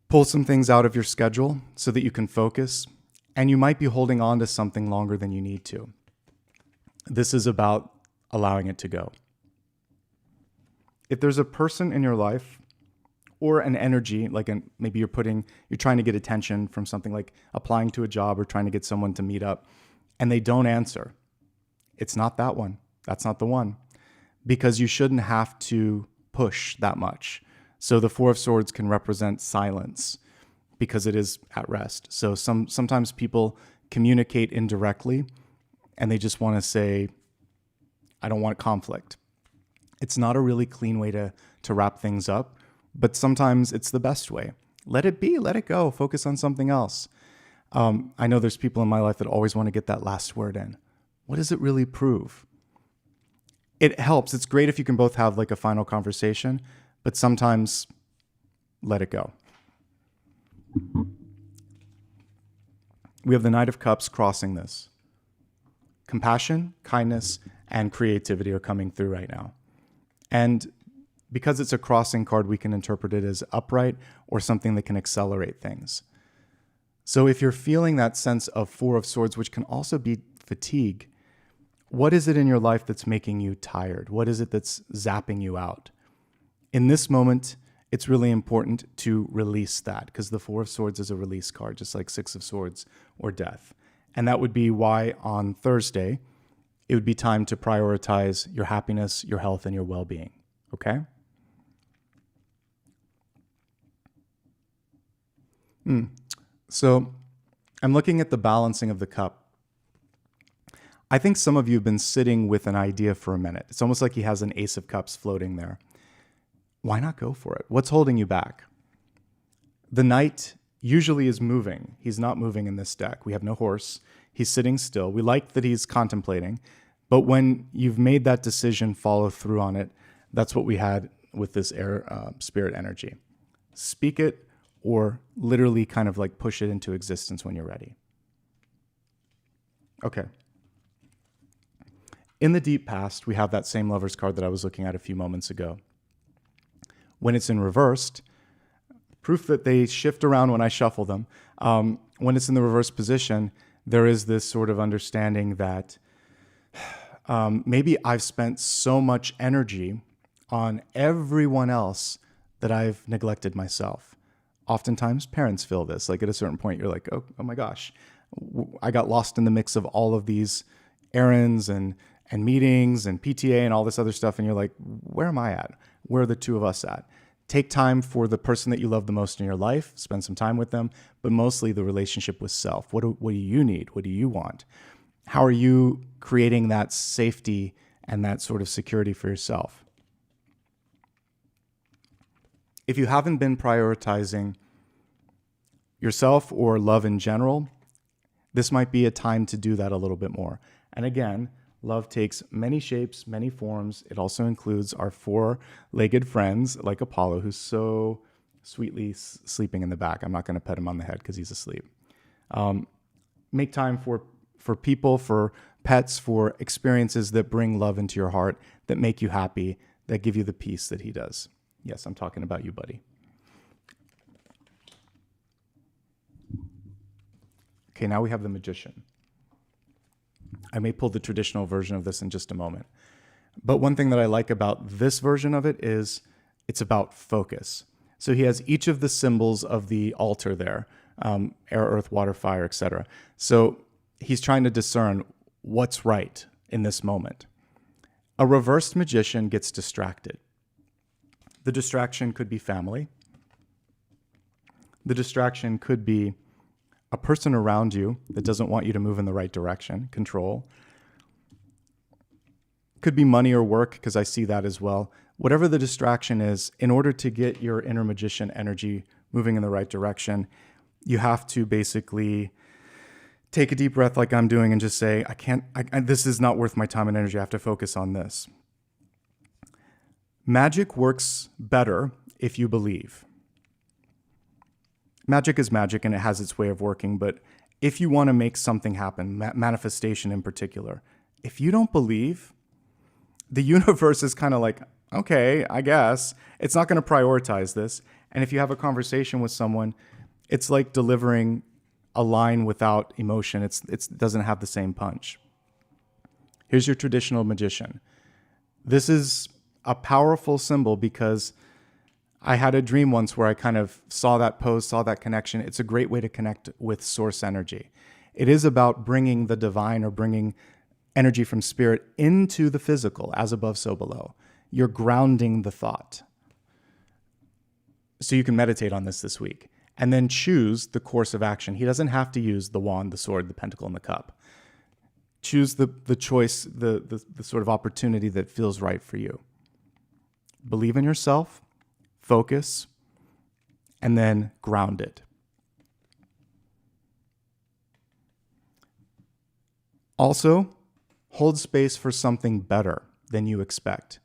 Pull some things out of your schedule so that you can focus. And you might be holding on to something longer than you need to. This is about allowing it to go. If there's a person in your life or an energy, like maybe you're trying to get attention from something like applying to a job or trying to get someone to meet up, and they don't answer, it's not that one. That's not the one. Because you shouldn't have to push that much. So the Four of Swords can represent silence because it is at rest. So sometimes people communicate indirectly and they just want to say, I don't want conflict. It's not a really clean way to wrap things up, but sometimes it's the best way. Let it be, let it go, focus on something else. I know there's people in my life that always want to get that last word in. What does it really prove? It helps. It's great if you can both have like a final conversation, but sometimes let it go. We have the Knight of Cups crossing this. Compassion, kindness, and creativity are coming through right now. And because it's a crossing card, we can interpret it as upright or something that can accelerate things. So if you're feeling that sense of Four of Swords, which can also be fatigue, what is it in your life that's making you tired? What is it that's zapping you out? In this moment, it's really important to release that because the Four of Swords is a release card, just like Six of Swords or death. And that would be why on Thursday, it would be time to prioritize your happiness, your health, and your well-being. Okay? So I'm looking at the balancing of the cup. I think some of you have been sitting with an idea for a minute. It's almost like he has an Ace of Cups floating there. Why not go for it? What's holding you back? The Knight usually is moving. He's not moving in this deck. We have no horse. He's sitting still. We like that he's contemplating. But when you've made that decision, follow through on it. That's what we had with this air spirit energy. Speak it or literally kind of like push it into existence when you're ready. Okay. In the deep past, we have that same Lover's card that I was looking at a few moments ago. When it's in reversed, proof that they shift around when I shuffle them. When it's in the reverse position, there is this sort of understanding that maybe I've spent so much energy on everyone else that I've neglected myself. Oftentimes, parents feel this. Like at a certain point, you're like, oh my gosh, I got lost in the mix of all of these errands and meetings and PTA and all this other stuff. And you're like, where am I at? Where are the two of us at? Take time for the person that you love the most in your life. Spend some time with them, but mostly the relationship with self. What do you need? What do you want? How are you creating that safety and that sort of security for yourself? If you haven't been prioritizing yourself or love in general, this might be a time to do that a little bit more. And again, love takes many shapes, many forms. It also includes our four-legged friends like Apollo, who's so sweetly sleeping in the back. I'm not going to pet him on the head because he's asleep. Make time for people, for pets, for experiences that bring love into your heart, that make you happy, that give you the peace that he does. Yes, I'm talking about you, buddy. Okay, now we have the Magician. I may pull the traditional version of this in just a moment. But one thing that I like about this version of it is it's about focus. So he has each of the symbols of the altar there, air, earth, water, fire, etc. So he's trying to discern what's right in this moment. A reversed magician gets distracted. The distraction could be family. The distraction could be a person around you that doesn't want you to move in the right direction, control. Could be money or work, because I see that as well. Whatever the distraction is, in order to get your inner magician energy moving in the right direction, you have to basically take a deep breath like I'm doing and just say, this is not worth my time and energy. I have to focus on this. Magic works better if you believe. Magic is magic and it has its way of working, but if you want to make something happen, manifestation in particular, if you don't believe, the universe is kind of like, okay, I guess. It's not going to prioritize this. And if you have a conversation with someone, it's like delivering a line without emotion. It doesn't have the same punch. Here's your traditional magician. This is a powerful symbol because I had a dream once where I kind of saw that pose, saw that connection. It's a great way to connect with source energy. It is about bringing the divine or bringing energy from spirit into the physical, as above, so below. You're grounding the thought. So you can meditate on this week and then choose the course of action. He doesn't have to use the wand, the sword, the pentacle, and the cup. Choose the choice, the sort of opportunity that feels right for you. Believe in yourself, focus, and then ground it. Also, hold space for something better than you expect.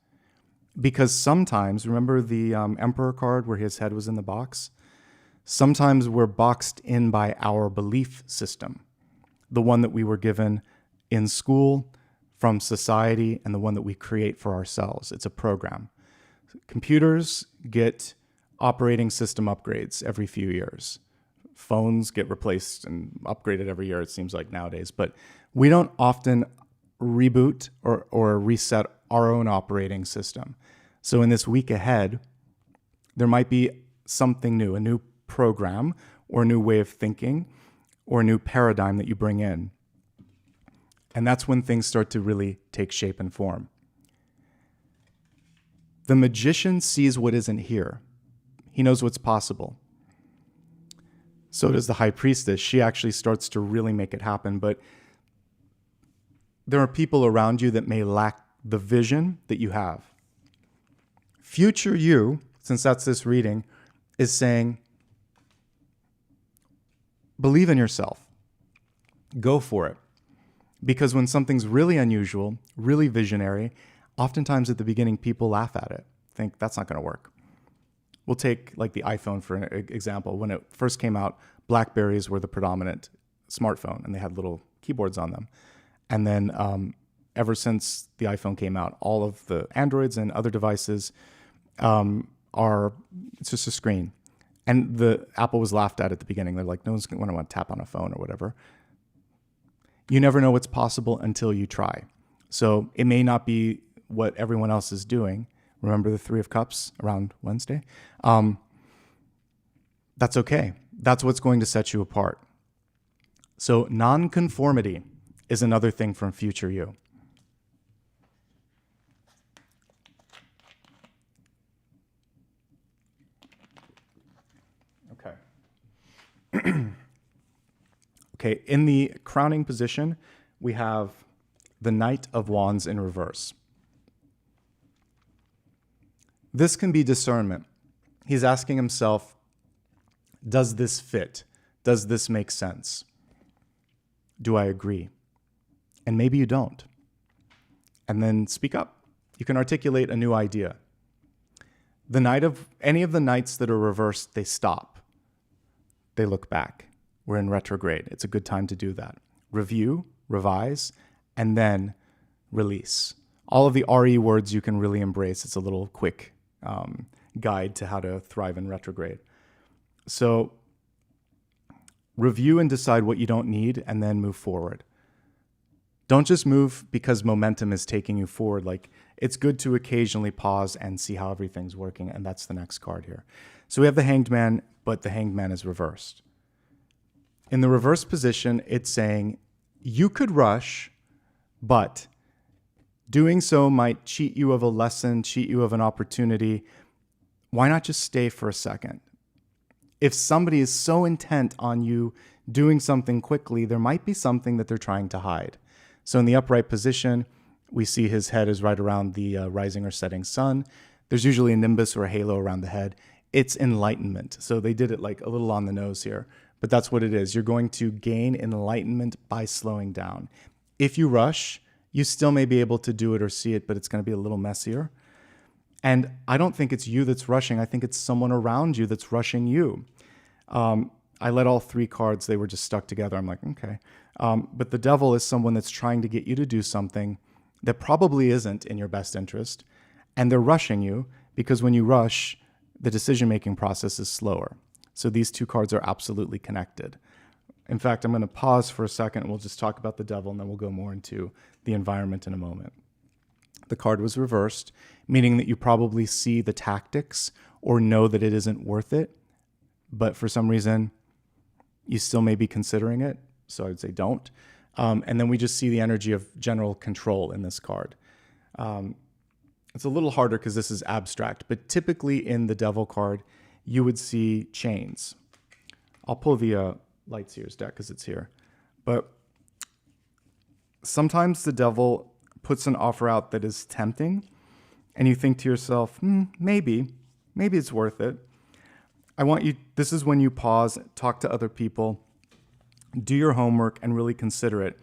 Because sometimes, remember the Emperor card where his head was in the box? Sometimes we're boxed in by our belief system, the one that we were given in school, from society, and the one that we create for ourselves. It's a program. Computers get operating system upgrades every few years. Phones get replaced and upgraded every year, it seems like nowadays. But we don't often reboot or reset our own operating system. So in this week ahead, there might be something new, a new program or a new way of thinking or a new paradigm that you bring in. And that's when things start to really take shape and form. The magician sees what isn't here. He knows what's possible. So does the high priestess. She actually starts to really make it happen. But there are people around you that may lack the vision that you have. Future you, since that's this reading, is saying, believe in yourself. Go for it. Because when something's really unusual, really visionary, oftentimes at the beginning, people laugh at it, think that's not going to work. We'll take like the iPhone for an example. When it first came out, BlackBerries were the predominant smartphone, and they had little keyboards on them. And then ever since the iPhone came out, all of the Androids and other devices it's just a screen. And the Apple was laughed at the beginning. They're like, no one's going to want to tap on a phone or whatever. You never know what's possible until you try. So it may not be what everyone else is doing. Remember the Three of Cups around Wednesday? That's okay. That's what's going to set you apart. So nonconformity is another thing from future you. Okay. Okay, in the crowning position, we have the Knight of Wands in reverse. This can be discernment. He's asking himself, does this fit? Does this make sense? Do I agree? And maybe you don't. And then speak up. You can articulate a new idea. Any of the knights that are reversed, they stop. They look back. We're in retrograde. It's a good time to do that. Review, revise, and then release. All of the RE words you can really embrace. It's a little quick guide to how to thrive in retrograde. So review and decide what you don't need, and then move forward. Don't just move because momentum is taking you forward. Like, it's good to occasionally pause and see how everything's working, and that's the next card here. So we have the Hanged Man, but the Hanged Man is reversed. In the reverse position, it's saying you could rush, but doing so might cheat you of a lesson, cheat you of an opportunity. Why not just stay for a second? If somebody is so intent on you doing something quickly, there might be something that they're trying to hide. So in the upright position, we see his head is right around the rising or setting sun. There's usually a nimbus or a halo around the head. It's enlightenment. So they did it like a little on the nose here, but that's what it is. You're going to gain enlightenment by slowing down. If you rush, you still may be able to do it or see it, but it's going to be a little messier. And I don't think it's you that's rushing. I think it's someone around you that's rushing you. I let all three cards, they were just stuck together. I'm like, okay. But the devil is someone that's trying to get you to do something that probably isn't in your best interest. And they're rushing you because when you rush, the decision-making process is slower. So these two cards are absolutely connected. In fact, I'm going to pause for a second. And we'll just talk about the devil, and then we'll go more into the environment in a moment. The card was reversed, meaning that you probably see the tactics or know that it isn't worth it, but for some reason, you still may be considering it. So I would say don't. And then we just see the energy of general control in this card. It's a little harder because this is abstract, but typically in the Devil card, you would see chains. I'll pull the Lights Years deck because it's here. But sometimes the Devil puts an offer out that is tempting, and you think to yourself, maybe it's worth it. This is when you pause, talk to other people, do your homework, and really consider it.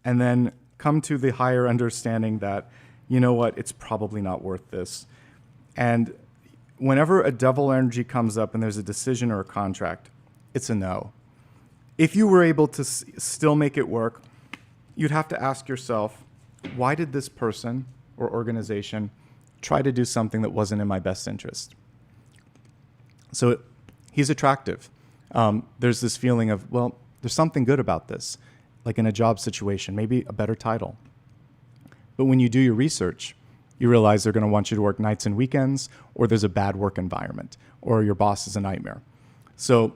And then come to the higher understanding that, you know what, it's probably not worth this. And whenever a Devil energy comes up and there's a decision or a contract, it's a no. If you were able to still make it work, you'd have to ask yourself, why did this person or organization try to do something that wasn't in my best interest? So he's attractive. There's this feeling of, well, there's something good about this, like in a job situation, maybe a better title. But when you do your research, you realize they're going to want you to work nights and weekends, or there's a bad work environment, or your boss is a nightmare. So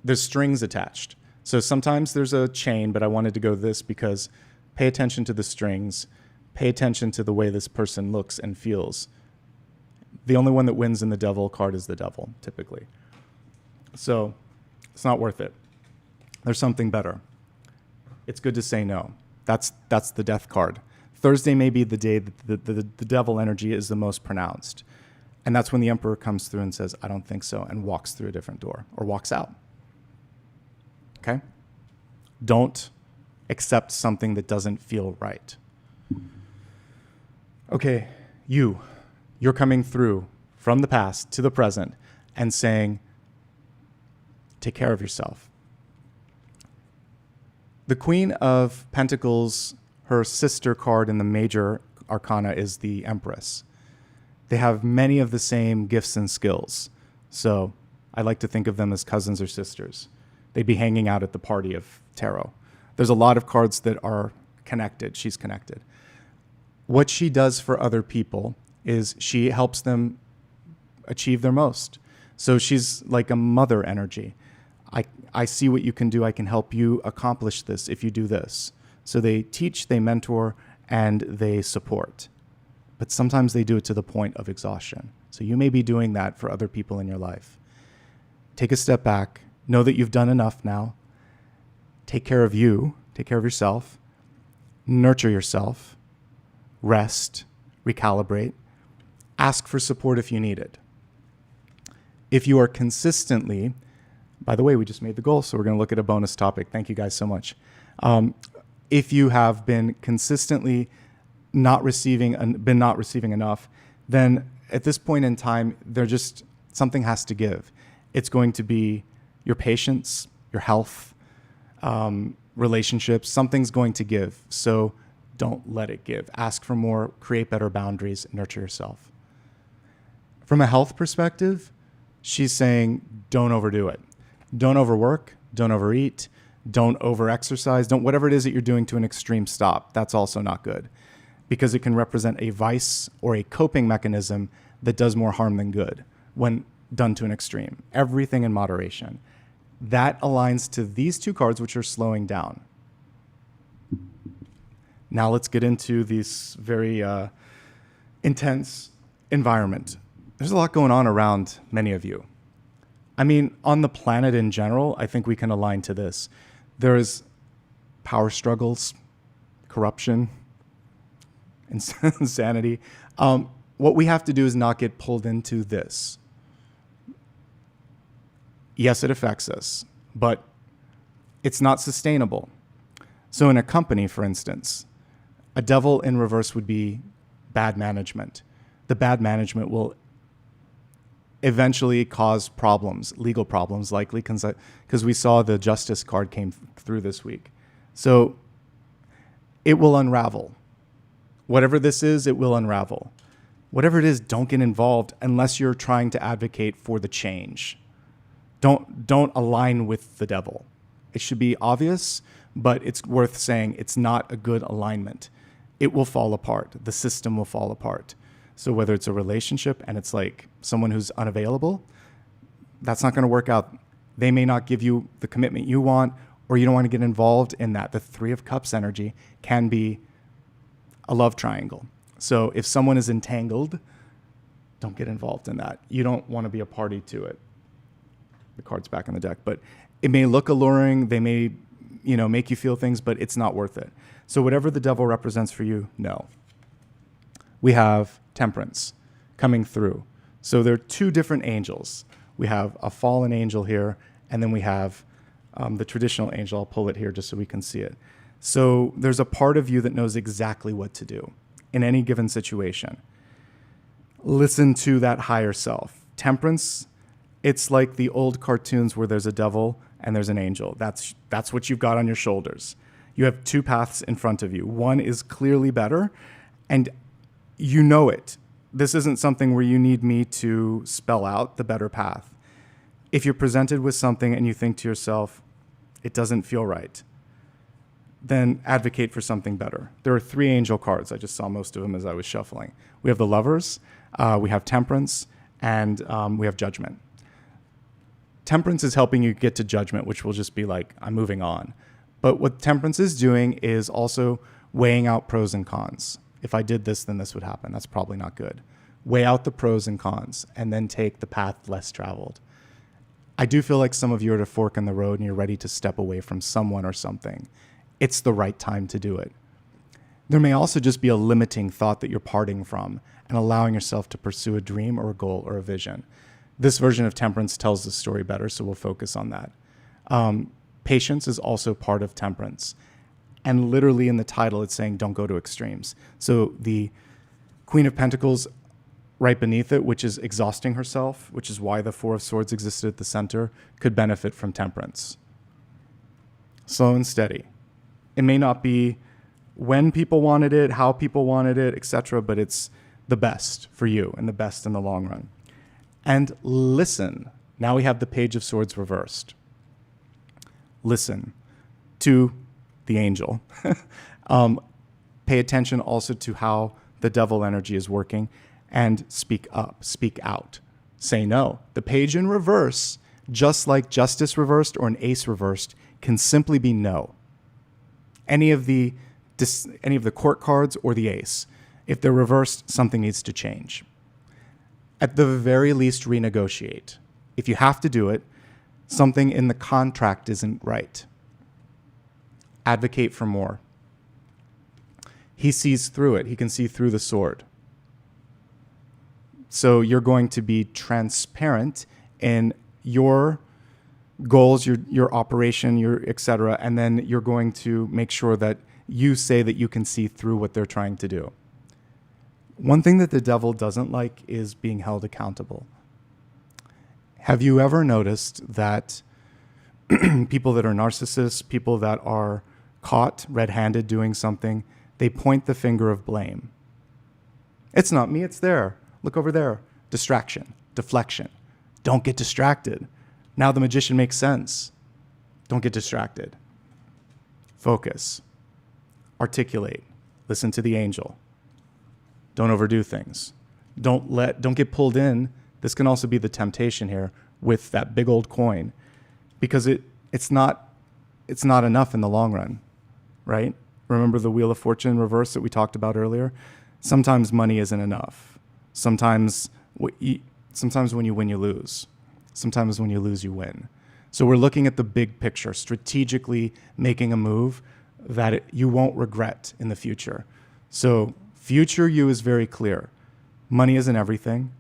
there's strings attached. So sometimes there's a chain, but I wanted to go this because pay attention to the strings, pay attention to the way this person looks and feels. The only one that wins in the Devil card is the Devil, typically. So it's not worth it. There's something better. It's good to say no. That's the Death card. Thursday may be the day that the Devil energy is the most pronounced. And that's when the Emperor comes through and says, I don't think so, and walks through a different door or walks out. Okay? Don't accept something that doesn't feel right. Okay, you're coming through from the past to the present and saying, take care of yourself. The Queen of Pentacles, her sister card in the major arcana is the Empress. They have many of the same gifts and skills. So I like to think of them as cousins or sisters. They'd be hanging out at the party of tarot. There's a lot of cards that are connected. She's connected. What she does for other people is she helps them achieve their most. So she's like a mother energy. I see what you can do. I can help you accomplish this if you do this. So they teach, they mentor, and they support. But sometimes they do it to the point of exhaustion. So you may be doing that for other people in your life. Take a step back. Know that you've done enough now. Take care of you. Take care of yourself. Nurture yourself. Rest. Recalibrate. Ask for support if you need it. If you are consistently, by the way, we just made the goal, so we're going to look at a bonus topic. Thank you guys so much. If you have been consistently not receiving enough, then at this point in time, something has to give. It's going to be your patience, your health, relationships. Something's going to give. So don't let it give. Ask for more, create better boundaries, nurture yourself. From a health perspective, she's saying don't overdo it. Don't overwork, don't overeat, don't overexercise, don't whatever it is that you're doing to an extreme stop. That's also not good because it can represent a vice or a coping mechanism that does more harm than good when done to an extreme. Everything in moderation. That aligns to these two cards, which are slowing down. Now let's get into this very intense environment. There's a lot going on around many of you. I mean, on the planet in general, I think we can align to this. There's power struggles, corruption, insanity. What we have to do is not get pulled into this. Yes, it affects us, but it's not sustainable. So in a company, for instance, a Devil in reverse would be bad management. The bad management will eventually cause problems, legal problems likely, because we saw the Justice card came through this week. So it will unravel. Whatever this is, it will unravel. Whatever it is, don't get involved unless you're trying to advocate for the change. Don't align with the Devil. It should be obvious, but it's worth saying it's not a good alignment. It will fall apart. The system will fall apart. So whether it's a relationship and it's like someone who's unavailable, that's not going to work out. They may not give you the commitment you want, or you don't want to get involved in that. The Three of Cups energy can be a love triangle. So if someone is entangled, don't get involved in that. You don't want to be a party to it. The card's back in the deck, but it may look alluring. They may, make you feel things, but it's not worth it. So whatever the devil represents for you, no. We have Temperance coming through. So there are two different angels. We have a fallen angel here, and then we have the traditional angel. I'll pull it here just so we can see it. So there's a part of you that knows exactly what to do in any given situation. Listen to that higher self. Temperance, it's like the old cartoons where there's a devil and there's an angel. That's what you've got on your shoulders. You have two paths in front of you. One is clearly better, and you know it. This isn't something where you need me to spell out the better path. If you're presented with something and you think to yourself, it doesn't feel right, then advocate for something better. There are three angel cards. I just saw most of them as I was shuffling. We have the Lovers, we have Temperance, and we have Judgment. Temperance is helping you get to Judgment, which will just be like, I'm moving on. But what Temperance is doing is also weighing out pros and cons. If I did this, then this would happen. That's probably not good. Weigh out the pros and cons and then take the path less traveled. I do feel like some of you are at a fork in the road and you're ready to step away from someone or something. It's the right time to do it. There may also just be a limiting thought that you're parting from and allowing yourself to pursue a dream or a goal or a vision. This version of Temperance tells the story better, so we'll focus on that. Patience is also part of Temperance. And literally in the title, it's saying don't go to extremes. So the Queen of Pentacles right beneath it, which is exhausting herself, which is why the Four of Swords existed at the center, could benefit from Temperance. Slow and steady. It may not be when people wanted it, how people wanted it, etc., but it's the best for you and the best in the long run. And listen. Now we have the Page of Swords reversed. Listen to the angel. Pay attention also to how the devil energy is working and speak up, speak out, say no. The page in reverse, just like Justice reversed or an Ace reversed, can simply be no. Any of the court cards or the Ace, if they're reversed, something needs to change. At the very least, renegotiate. If you have to do it, something in the contract isn't right. Advocate for more. He sees through it. He can see through the sword. So you're going to be transparent in your goals, your operation, your et cetera, and then you're going to make sure that you say that you can see through what they're trying to do. One thing that the devil doesn't like is being held accountable. Have you ever noticed that people that are narcissists, people that are caught red-handed doing something, they point the finger of blame? It's not me, it's there. Look over there. Distraction, deflection. Don't get distracted. Now the magician makes sense. Don't get distracted. Focus. Articulate. Listen to the angel. Don't overdo things. Don't get pulled in. This can also be the temptation here with that big old coin, because it's not enough in the long run, right? Remember the Wheel of Fortune reverse that we talked about earlier? Sometimes money isn't enough. Sometimes when you win, you lose. Sometimes when you lose, you win. So we're looking at the big picture, strategically making a move that you won't regret in the future. So future you is very clear. Money isn't everything.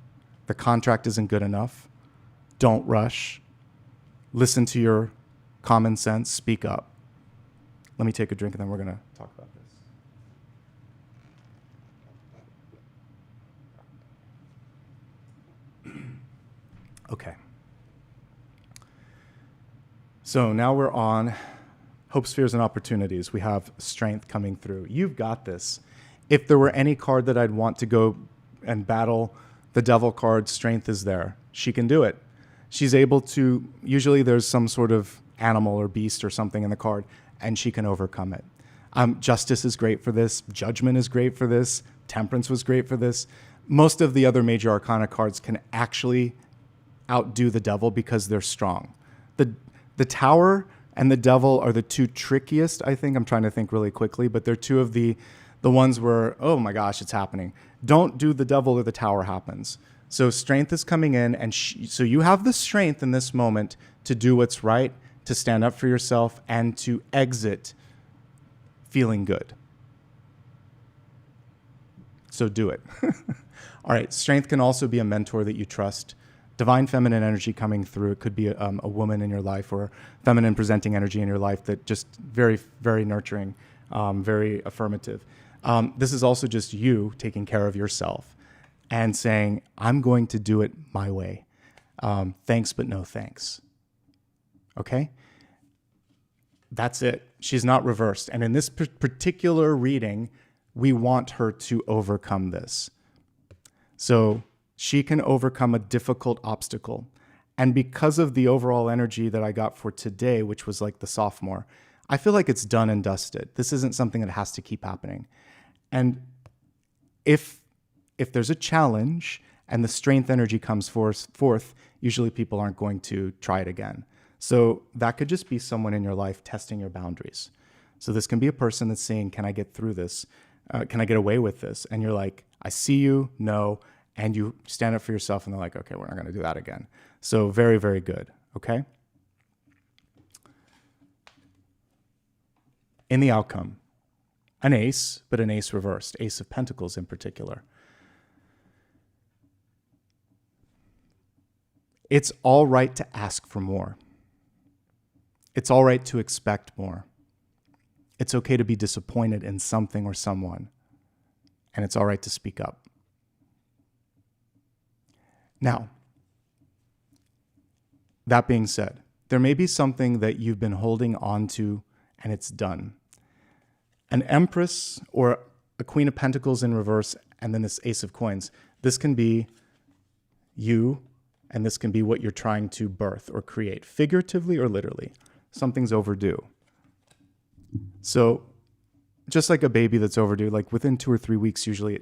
The contract isn't good enough. Don't rush. Listen to your common sense. Speak up. Let me take a drink and then we're going to talk about this. Okay. So now we're on hopes, fears, and opportunities. We have strength coming through. You've got this. If there were any card that I'd want to go and battle the devil card, strength is there. She can do it. She's able to, usually there's some sort of animal or beast or something in the card, and she can overcome it. Justice is great for this. Judgment is great for this. Temperance was great for this. Most of the other major arcana cards can actually outdo the devil because they're strong. The Tower and the Devil are the two trickiest, I think. I'm trying to think really quickly, but they're two of the ones where, oh my gosh, it's happening. Don't do the Devil or the Tower happens. So strength is coming in, and so you have the strength in this moment to do what's right, to stand up for yourself, and to exit feeling good. So do it. All right. Strength can also be a mentor that you trust. Divine feminine energy coming through. It could be a woman in your life, or feminine presenting energy in your life that just very, very nurturing, very affirmative. This is also just you taking care of yourself and saying, I'm going to do it my way. Thanks, but no thanks. Okay? That's it. She's not reversed. And in this particular reading, we want her to overcome this. So she can overcome a difficult obstacle. And because of the overall energy that I got for today, which was like the sophomore, I feel like it's done and dusted. This isn't something that has to keep happening. And if there's a challenge and the strength energy comes forth, usually people aren't going to try it again. So that could just be someone in your life testing your boundaries. So this can be a person that's saying, can I get through this? Can I get away with this? And you're like, I see you, no. And you stand up for yourself and they're like, okay, we're not going to do that again. So very, very good. Okay. In the outcome, an ace, but an ace reversed, Ace of Pentacles in particular. It's all right to ask for more. It's all right to expect more. It's okay to be disappointed in something or someone. And it's all right to speak up. Now, that being said, there may be something that you've been holding on to and it's done. An Empress or a Queen of Pentacles in reverse and then this Ace of Coins, this can be you and this can be what you're trying to birth or create, figuratively or literally. Something's overdue. So just like a baby that's overdue, like within 2 or 3 weeks, usually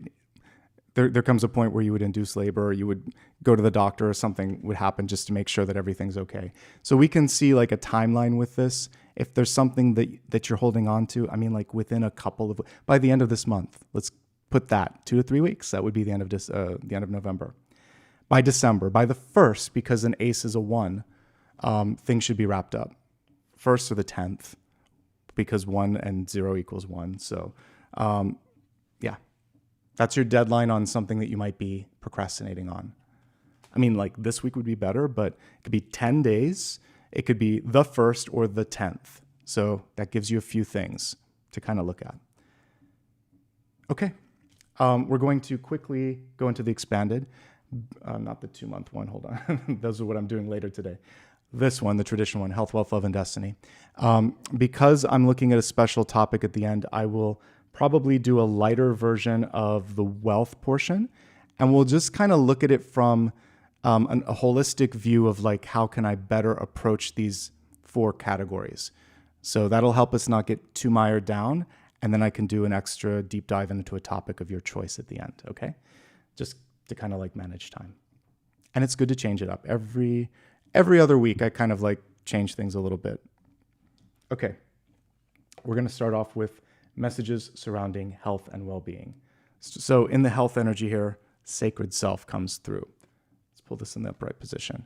there comes a point where you would induce labor or you would go to the doctor or something would happen just to make sure that everything's okay. So we can see like a timeline with this. If there's something that you're holding on to, I mean, like within by the end of this month, let's put that 2 to 3 weeks. That would be the end of November. By December, by the 1st, because an ace is a 1, things should be wrapped up. 1st or the 10th, because 1 and 0 equals 1. So, yeah. That's your deadline on something that you might be procrastinating on. I mean, like this week would be better, but it could be 10 days. It could be the 1st or the 10th. So that gives you a few things to kind of look at. Okay. We're going to quickly go into the expanded, not the 2-month one. Hold on. Those are what I'm doing later today. This one, the traditional one, Health, Wealth, Love, and Destiny. Because I'm looking at a special topic at the end, I will probably do a lighter version of the wealth portion, and we'll just kind of look at it from a holistic view of like, how can I better approach these 4 categories? So that'll help us not get too mired down, and then I can do an extra deep dive into a topic of your choice at the end, okay? Just to kind of like manage time. And it's good to change it up. Every other week, I kind of like change things a little bit. Okay, we're going to start off with messages surrounding health and well-being. So in the health energy here, sacred self comes through. Let's pull this in the upright position.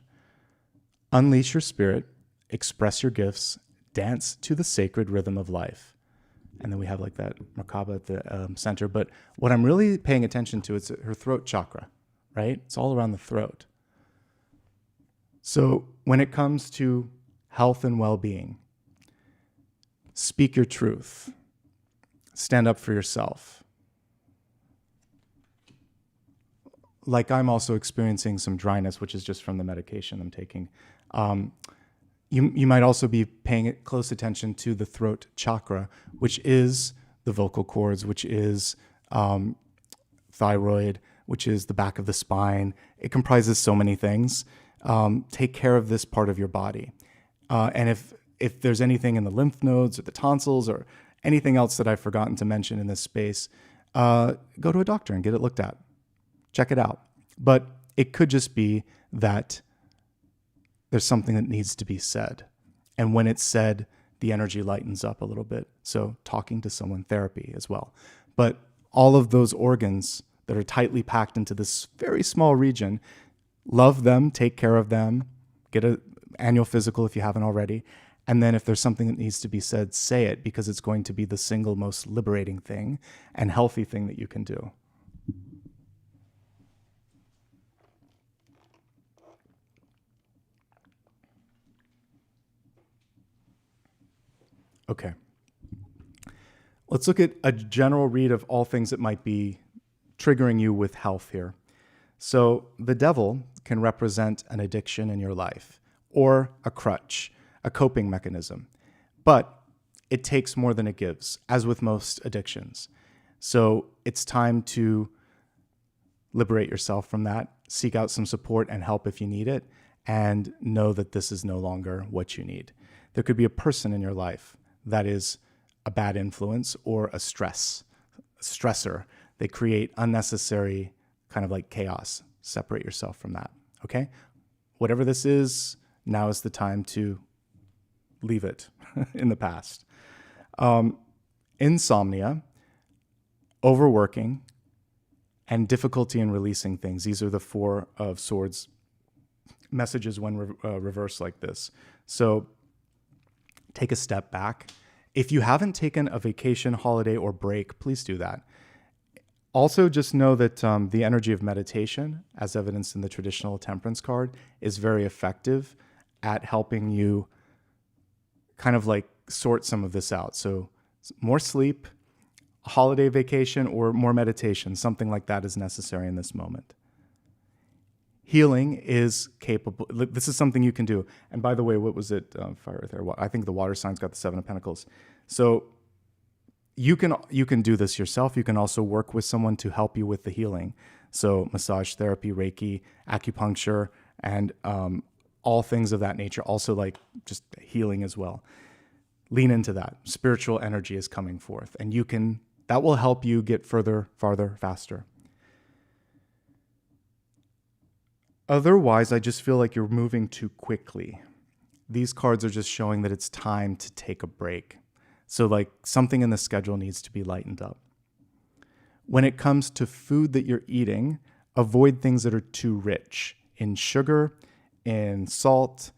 Unleash your spirit, express your gifts, dance to the sacred rhythm of life. And then we have like that Merkaba at the center. But what I'm really paying attention to is her throat chakra, right? It's all around the throat. So when it comes to health and well-being, speak your truth. Stand up for yourself. Like I'm also experiencing some dryness, which is just from the medication I'm taking. You might also be paying close attention to the throat chakra, which is the vocal cords, which is thyroid, which is the back of the spine. It comprises so many things. Take care of this part of your body. And if there's anything in the lymph nodes or the tonsils or anything else that I've forgotten to mention in this space, go to a doctor and get it looked at. Check it out. But it could just be that there's something that needs to be said. And when it's said, the energy lightens up a little bit. So talking to someone, therapy as well. But all of those organs that are tightly packed into this very small region, love them, take care of them, get an annual physical if you haven't already. And then if there's something that needs to be said, say it, because it's going to be the single most liberating thing and healthy thing that you can do. Okay. Let's look at a general read of all things that might be triggering you with health here. So the devil can represent an addiction in your life or a crutch, a coping mechanism. But it takes more than it gives, as with most addictions. So it's time to liberate yourself from that, seek out some support and help if you need it, and know that this is no longer what you need. There could be a person in your life that is a bad influence or a stressor. They create unnecessary kind of like chaos. Separate yourself from that, okay? Whatever this is, now is the time to leave it in the past. Insomnia, overworking, and difficulty in releasing things. These are the Four of Swords messages when reversed like this. So take a step back. If you haven't taken a vacation, holiday, or break, please do that. Also, just know that the energy of meditation, as evidenced in the traditional temperance card, is very effective at helping you kind of like sort some of this out. So more sleep, a holiday vacation, or more meditation, something like that is necessary in this moment. Healing is capable. This is something you can do. And by the way, what was it? Fire, earth, air, water. I think the water sign's got the Seven of Pentacles. So you can do this yourself. You can also work with someone to help you with the healing. So massage therapy, Reiki, acupuncture, and all things of that nature. Also like just healing as well. Lean into that. Spiritual energy is coming forth, and that will help you get further, farther, faster. Otherwise, I just feel like you're moving too quickly. These cards are just showing that it's time to take a break. So like something in the schedule needs to be lightened up. When it comes to food that you're eating, avoid things that are too rich in sugar, in salt,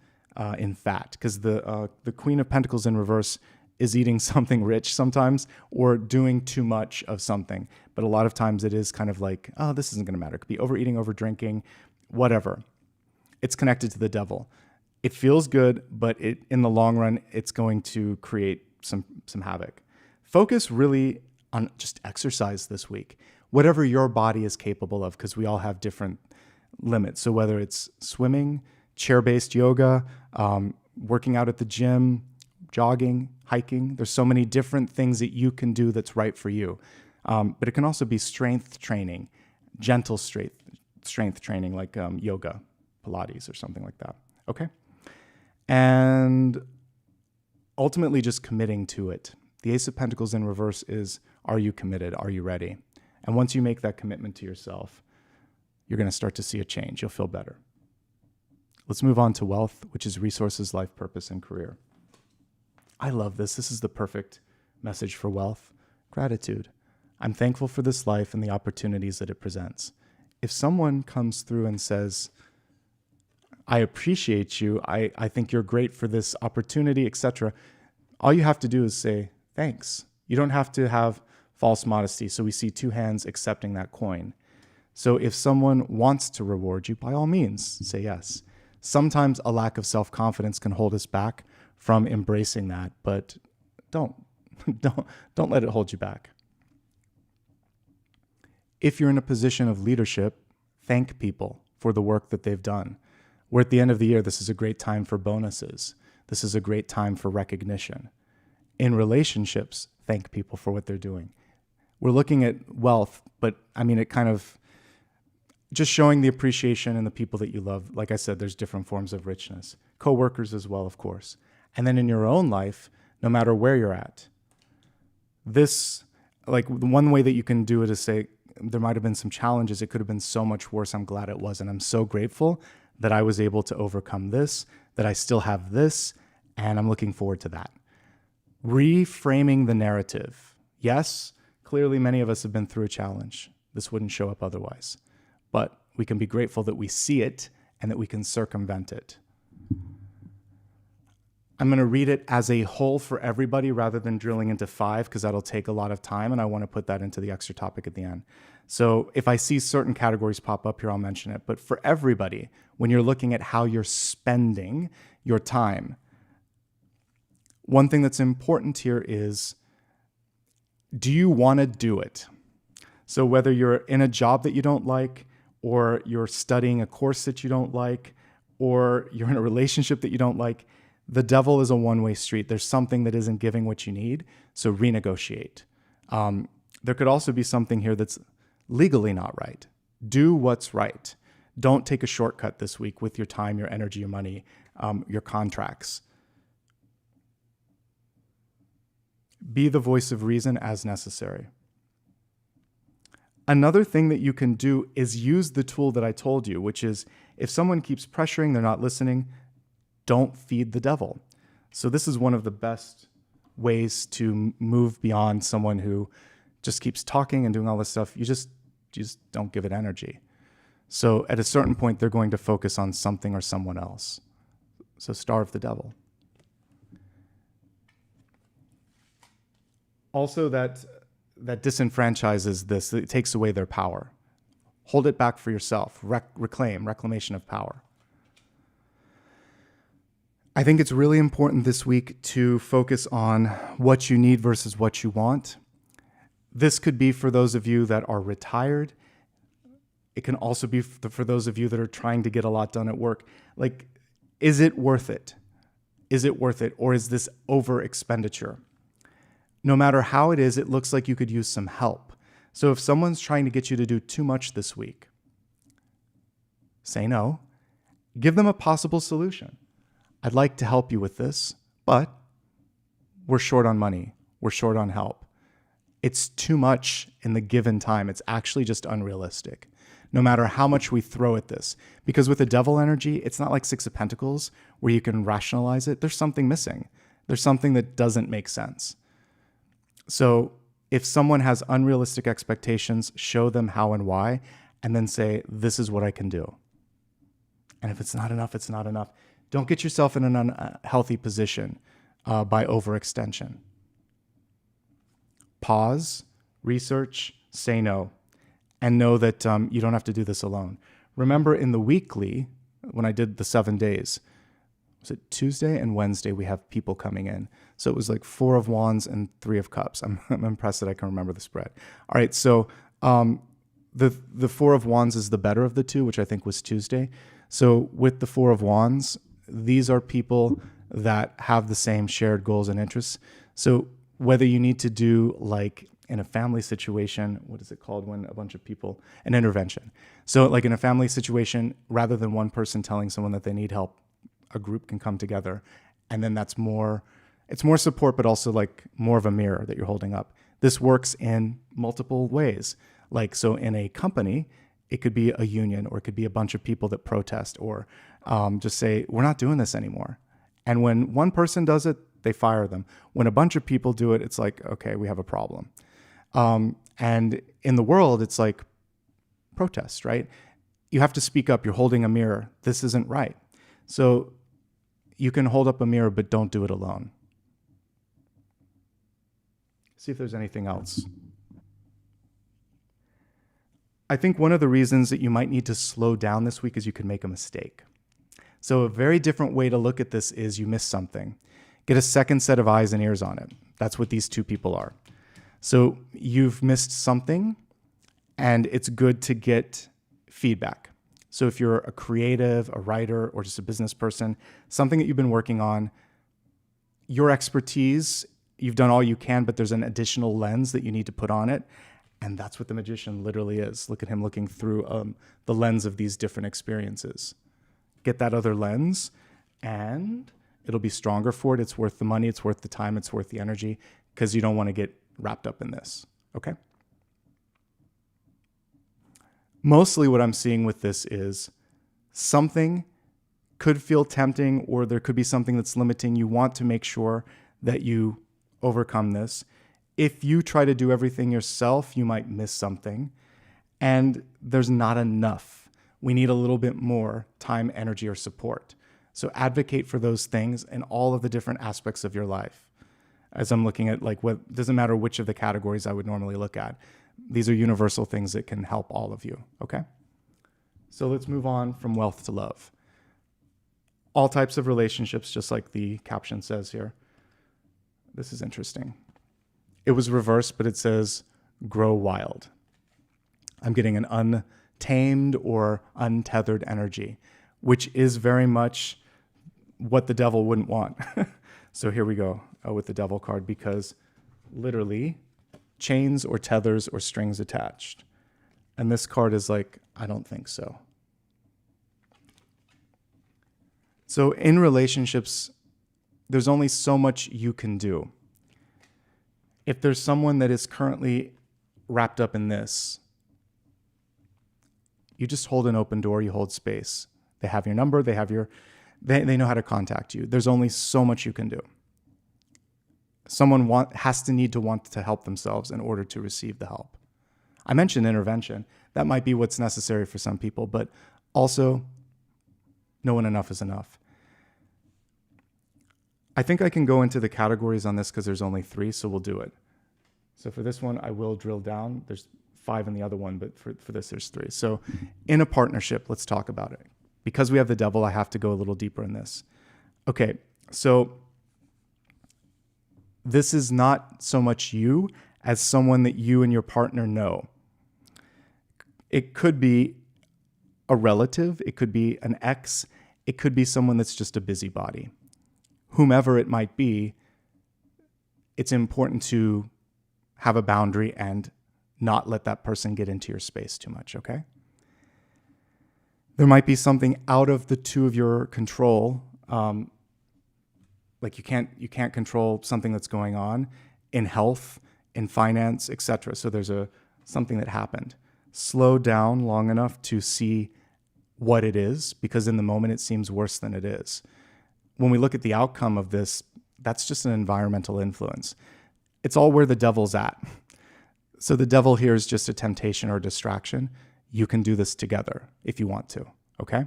in fat, because the Queen of Pentacles in reverse is eating something rich sometimes or doing too much of something. But a lot of times it is kind of like, oh, this isn't going to matter. It could be overeating, overdrinking, whatever. It's connected to the devil. It feels good, but in the long run, it's going to create some havoc. Focus really on just exercise this week, whatever your body is capable of, because we all have different limits. So whether it's swimming, chair-based yoga, working out at the gym, jogging, hiking, there's so many different things that you can do that's right for you. But it can also be strength training, gentle strength training like yoga, Pilates, or something like that. Okay? And ultimately just committing to it. The Ace of Pentacles in reverse is, are you committed? Are you ready? And once you make that commitment to yourself, you're going to start to see a change. You'll feel better. Let's move on to wealth, which is resources, life purpose, and career. I love this. This is the perfect message for wealth. Gratitude. I'm thankful for this life and the opportunities that it presents. If someone comes through and says, I appreciate you, I think you're great for this opportunity, etc., all you have to do is say thanks. You don't have to have false modesty. So we see two hands accepting that coin. So if someone wants to reward you, by all means, say yes. Sometimes a lack of self-confidence can hold us back from embracing that, but don't let it hold you back. If you're in a position of leadership, thank people for the work that they've done. We're at the end of the year. This is a great time for bonuses. This is a great time for recognition. In relationships, thank people for what they're doing. We're looking at wealth, but I mean, it kind of just showing the appreciation in the people that you love. Like I said, there's different forms of richness. Coworkers as well, of course. And then in your own life, no matter where you're at, this, like the one way that you can do it is say, there might have been some challenges. It could have been so much worse. I'm glad it wasn't. I'm so grateful that I was able to overcome this, that I still have this, and I'm looking forward to that. Reframing the narrative. Yes, clearly many of us have been through a challenge. This wouldn't show up otherwise. But we can be grateful that we see it and that we can circumvent it. I'm going to read it as a whole for everybody rather than drilling into 5, because that'll take a lot of time, and I want to put that into the extra topic at the end. So if I see certain categories pop up here, I'll mention it. But for everybody, when you're looking at how you're spending your time, one thing that's important here is, do you want to do it? So whether you're in a job that you don't like, or you're studying a course that you don't like, or you're in a relationship that you don't like, the devil is a one-way street. There's something that isn't giving what you need, so renegotiate. There could also be something here that's legally not right. Do what's right. Don't take a shortcut this week with your time, your energy, your money, your contracts. Be the voice of reason as necessary. Another thing that you can do is use the tool that I told you, which is if someone keeps pressuring, they're not listening, don't feed the devil. So this is one of the best ways to move beyond someone who just keeps talking and doing all this stuff. You just don't give it energy. So at a certain point, they're going to focus on something or someone else. So starve the devil. Also, that disenfranchises this. It takes away their power. Hold it back for yourself. Reclamation of power. I think it's really important this week to focus on what you need versus what you want. This could be for those of you that are retired. It can also be for those of you that are trying to get a lot done at work. Like, is it worth it? Is it worth it? Or is this over expenditure? No matter how it is, it looks like you could use some help. So if someone's trying to get you to do too much this week, say no. Give them a possible solution. I'd like to help you with this, but we're short on money. We're short on help. It's too much in the given time. It's actually just unrealistic, no matter how much we throw at this. Because with the devil energy, it's not like 6 of Pentacles where you can rationalize it. There's something missing. There's something that doesn't make sense. So if someone has unrealistic expectations, show them how and why, and then say, this is what I can do. And if it's not enough, it's not enough. Don't get yourself in an unhealthy position by overextension. Pause, research, say no, and know that you don't have to do this alone. Remember in the weekly, when I did the 7 days, was it Tuesday and Wednesday, we have people coming in. So it was like 4 of Wands and 3 of Cups. I'm impressed that I can remember the spread. All right, so the 4 of Wands is the better of the 2, which I think was Tuesday. So with the 4 of Wands, these are people that have the same shared goals and interests. So whether you need to do, like in a family situation, what is it called when a bunch of people, an intervention. So like in a family situation, rather than one person telling someone that they need help, a group can come together, and then it's more support, but also like more of a mirror that you're holding up. This works in multiple ways. Like, so in a company, it could be a union, or it could be a bunch of people that protest, or just say, we're not doing this anymore. And when one person does it, they fire them. When a bunch of people do it, it's like, okay, we have a problem. And in the world, it's like protest, right? You have to speak up. You're holding a mirror. This isn't right. So you can hold up a mirror, but don't do it alone. See if there's anything else. I think one of the reasons that you might need to slow down this week is you can make a mistake. So a very different way to look at this is you miss something. Get a second set of eyes and ears on it. That's what these 2 people are. So you've missed something, and it's good to get feedback. So if you're a creative, a writer, or just a business person, something that you've been working on, your expertise, you've done all you can, but there's an additional lens that you need to put on it. And that's what the magician literally is. Look at him looking through the lens of these different experiences. Get that other lens, and it'll be stronger for it. It's worth the money. It's worth the time. It's worth the energy, because you don't want to get wrapped up in this. Okay? Mostly what I'm seeing with this is something could feel tempting, or there could be something that's limiting. You want to make sure that you overcome this. If you try to do everything yourself, you might miss something. And there's not enough. We need a little bit more time, energy, or support. So advocate for those things in all of the different aspects of your life. As I'm looking at, like, what doesn't matter which of the categories I would normally look at. These are universal things that can help all of you, okay? So let's move on from wealth to love. All types of relationships, just like the caption says here. This is interesting. It was reversed, but it says, grow wild. I'm getting an untamed or untethered energy, which is very much what the devil wouldn't want. So here we go with the devil card, because literally chains or tethers or strings attached. And this card is like, I don't think so. So in relationships, there's only so much you can do. If there's someone that is currently wrapped up in this, you just hold an open door, you hold space. They have your number, they know how to contact you. There's only so much you can do. Someone has to need to want to help themselves in order to receive the help. I mentioned intervention. That might be what's necessary for some people, but also knowing enough is enough. I think I can go into the categories on this because there's only 3, so we'll do it. So for this one, I will drill down. There's 5 in the other one, but for this, there's 3. So in a partnership, let's talk about it. Because we have the devil, I have to go a little deeper in this. Okay, so this is not so much you as someone that you and your partner know. It could be a relative, it could be an ex, it could be someone that's just a busybody. Whomever it might be, it's important to have a boundary and not let that person get into your space too much, okay? There might be something out of the two of your control, like you can't control something that's going on in health, in finance, etc. So there's something that happened. Slow down long enough to see what it is, because in the moment it seems worse than it is. When we look at the outcome of this, that's just an environmental influence. It's all where the devil's at. So the devil here is just a temptation or a distraction. You can do this together if you want to, okay?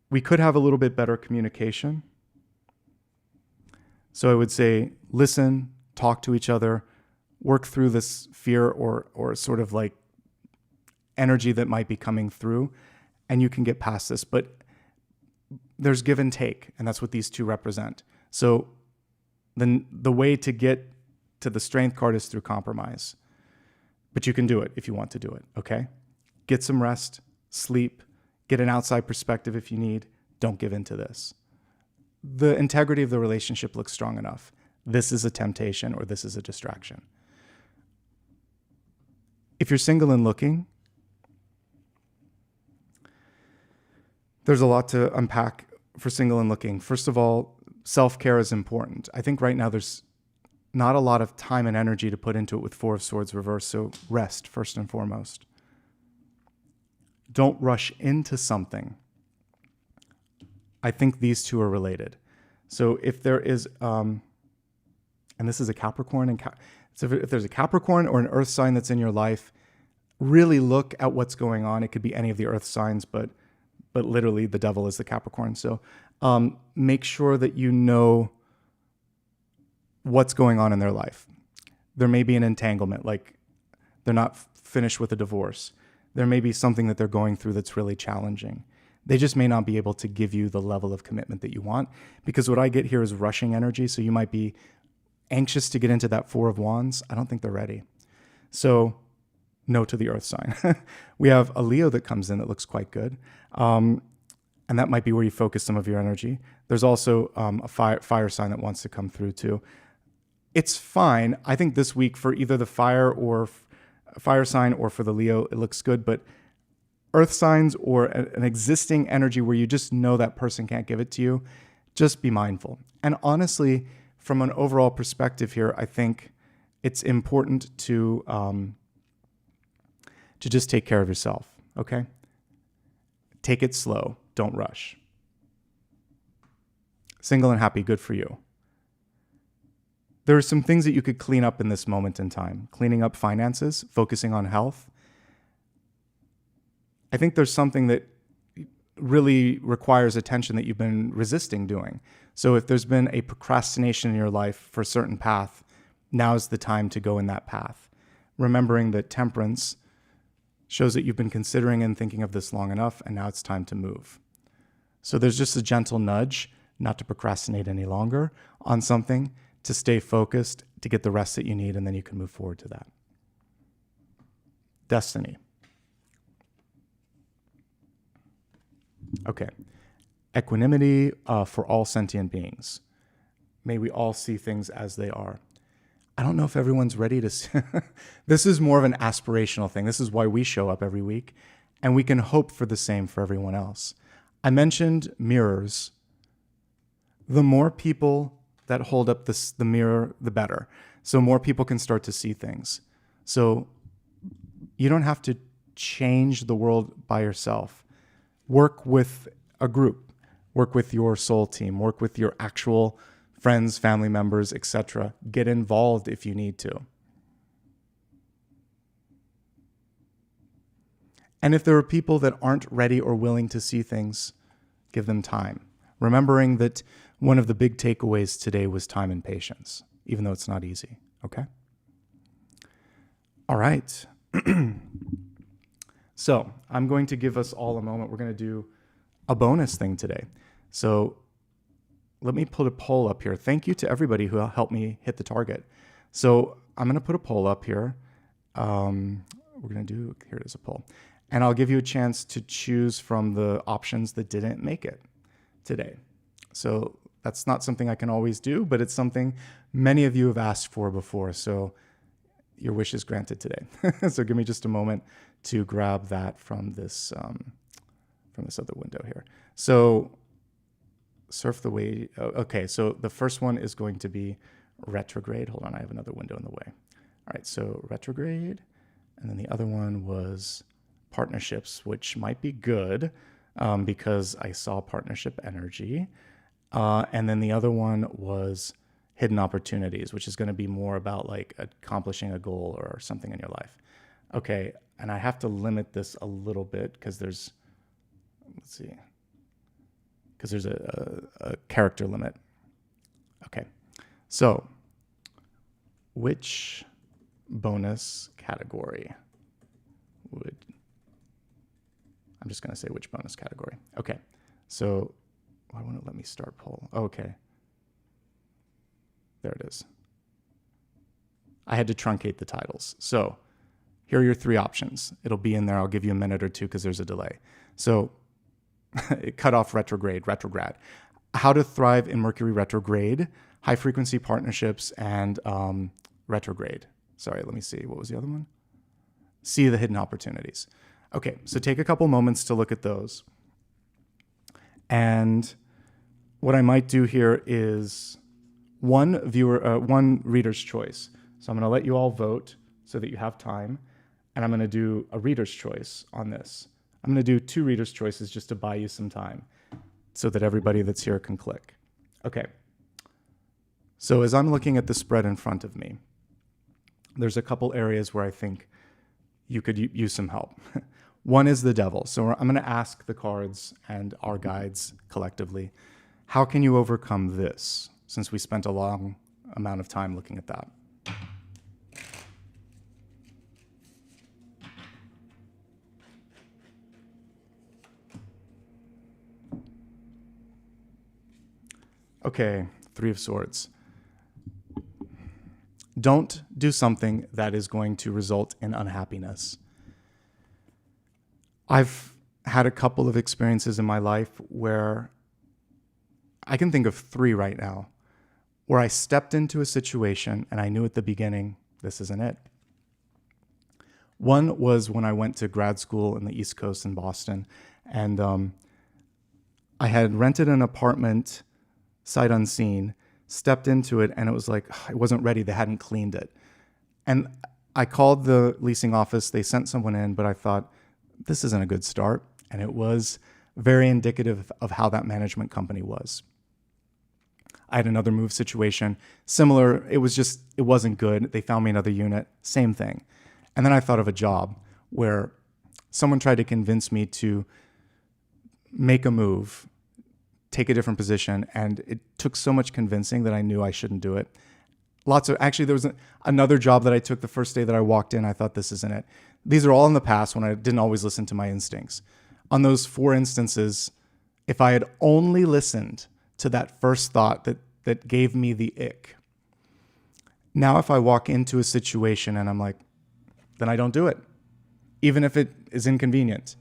We could have a little bit better communication. So I would say, listen, talk to each other, work through this fear or sort of like energy that might be coming through, and you can get past this. But there's give and take, and that's what these two represent. So then the way to get to the strength card is through compromise. But you can do it if you want to do it, okay? Get some rest, sleep, get an outside perspective if you need. Don't give in to this. The integrity of the relationship looks strong enough. This is a temptation or this is a distraction. If you're single and looking, there's a lot to unpack for single and looking. First of all, self-care is important. I think right now there's not a lot of time and energy to put into it with 4 of Swords reversed, so rest first and foremost. Don't rush into something. I think these two are related. So if there is, and this is a Capricorn, so if there's a Capricorn or an earth sign that's in your life, really look at what's going on. It could be any of the earth signs, but literally the devil is the Capricorn. So make sure that you know what's going on in their life. There may be an entanglement, like they're not finished with a divorce. There may be something that they're going through that's really challenging. They just may not be able to give you the level of commitment that you want, because what I get here is rushing energy. So you might be anxious to get into that 4 of Wands. I don't think they're ready. So no to the earth sign. We have a Leo that comes in that looks quite good. And that might be where you focus some of your energy. There's also a fire sign that wants to come through too. It's fine. I think this week for either the fire sign or for the Leo, it looks good. But earth signs or an existing energy where you just know that person can't give it to you, just be mindful. And honestly, from an overall perspective here, I think it's important to just take care of yourself, okay? Take it slow. Don't rush. Single and happy, good for you. There are some things that you could clean up in this moment in time. Cleaning up finances, focusing on health. I think there's something that really requires attention that you've been resisting doing. So if there's been a procrastination in your life for a certain path, now's the time to go in that path. Remembering that temperance shows that you've been considering and thinking of this long enough, and now it's time to move. So there's just a gentle nudge not to procrastinate any longer on something, to stay focused, to get the rest that you need, and then you can move forward to that. Destiny. Okay. Equanimity for all sentient beings. May we all see things as they are. I don't know if everyone's ready to see. This is more of an aspirational thing. This is why we show up every week, and we can hope for the same for everyone else. I mentioned mirrors. The more people that hold up the mirror, the better. So more people can start to see things. So you don't have to change the world by yourself. Work with a group. Work with your soul team. Work with your actual friends, family members, etc. Get involved if you need to. And if there are people that aren't ready or willing to see things, give them time. Remembering that one of the big takeaways today was time and patience, even though it's not easy, okay? All right. So I'm going to give us all a moment. We're going to do a bonus thing today. So let me put a poll up here. Thank you to everybody who helped me hit the target. So I'm going to put a poll up here. We're going to do, here it is, a poll. And I'll give you a chance to choose from the options that didn't make it today. So that's not something I can always do, but it's something many of you have asked for before. So your wish is granted today. So give me just a moment to grab that from this other window here. So surf the way. Okay, so the first one is going to be retrograde. Hold on, I have another window in the way. All right, so retrograde. And then the other one was partnerships, which might be good because I saw partnership energy. And then the other one was hidden opportunities, which is going to be more about like accomplishing a goal or something in your life. Okay, and I have to limit this a little bit because there's, let's see, because there's a character limit. Okay, so which bonus category would, I'm just going to say which bonus category. Okay, so why won't it let me start poll? Okay. There it is. I had to truncate the titles. So here are your three options. It'll be in there. I'll give you a minute or two because there's a delay. So it cut off retrograde. How to thrive in Mercury retrograde, high frequency partnerships, and retrograde. Sorry, let me see. What was the other one? See the hidden opportunities. Okay, so take a couple moments to look at those. And what I might do here is one reader's choice. So I'm going to let you all vote so that you have time. And I'm going to do a reader's choice on this. I'm going to do 2 reader's choices just to buy you some time so that everybody that's here can click. Okay. So as I'm looking at the spread in front of me, there's a couple areas where I think you could use some help. One is the devil. So I'm going to ask the cards and our guides collectively, how can you overcome this? Since we spent a long amount of time looking at that. Okay, 3 of Swords. Don't do something that is going to result in unhappiness. I've had a couple of experiences in my life where I can think of 3 right now, where I stepped into a situation and I knew at the beginning, this isn't it. One was when I went to grad school in the East Coast in Boston, and I had rented an apartment sight unseen, stepped into it, and it was like, it wasn't ready. They hadn't cleaned it. And I called the leasing office. They sent someone in, but I thought, this isn't a good start. And it was very indicative of how that management company was. I had another move situation. Similar, it wasn't good. They found me another unit, same thing. And then I thought of a job where someone tried to convince me to make a move, take a different position, and it took so much convincing that I knew I shouldn't do it. Actually, there was another job that I took the first day that I walked in. I thought, this isn't it. These are all in the past when I didn't always listen to my instincts. On those 4 instances, if I had only listened to that first thought that gave me the ick, now if I walk into a situation and I'm like, then I don't do it, even if it is inconvenient.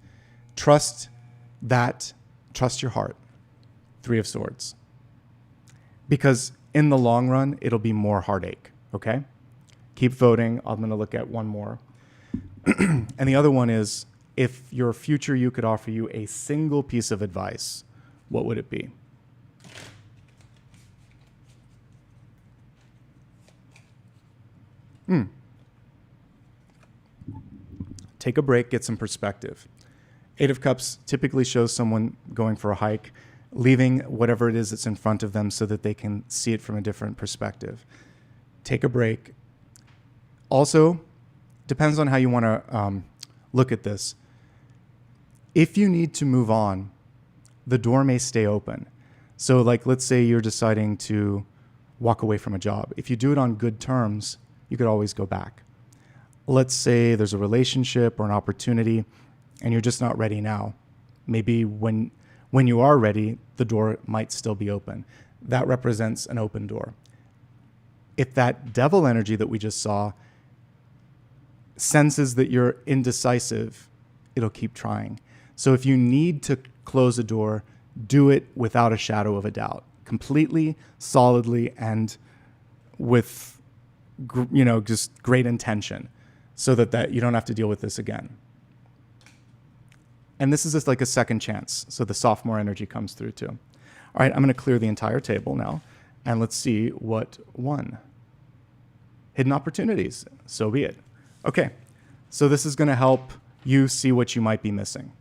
Trust your heart. 3 of Swords. Because in the long run, it'll be more heartache, okay? Keep voting. I'm going to look at one more. And the other one is, if your future you could offer you a single piece of advice, what would it be? Take a break, get some perspective. 8 of Cups typically shows someone going for a hike, leaving whatever it is that's in front of them so that they can see it from a different perspective. Take a break. Also, depends on how you want to look at this. If you need to move on, the door may stay open. So like, let's say you're deciding to walk away from a job. If you do it on good terms, you could always go back. Let's say there's a relationship or an opportunity and you're just not ready now. Maybe when you are ready, the door might still be open. That represents an open door. If that devil energy that we just saw senses that you're indecisive, it'll keep trying. So if you need to close a door, do it without a shadow of a doubt, completely, solidly, and with, just great intention, so that you don't have to deal with this again. And this is just like a second chance. So the sophomore energy comes through too. All right, I'm going to clear the entire table now. And let's see what won. Hidden opportunities. So be it. Okay, so this is going to help you see what you might be missing.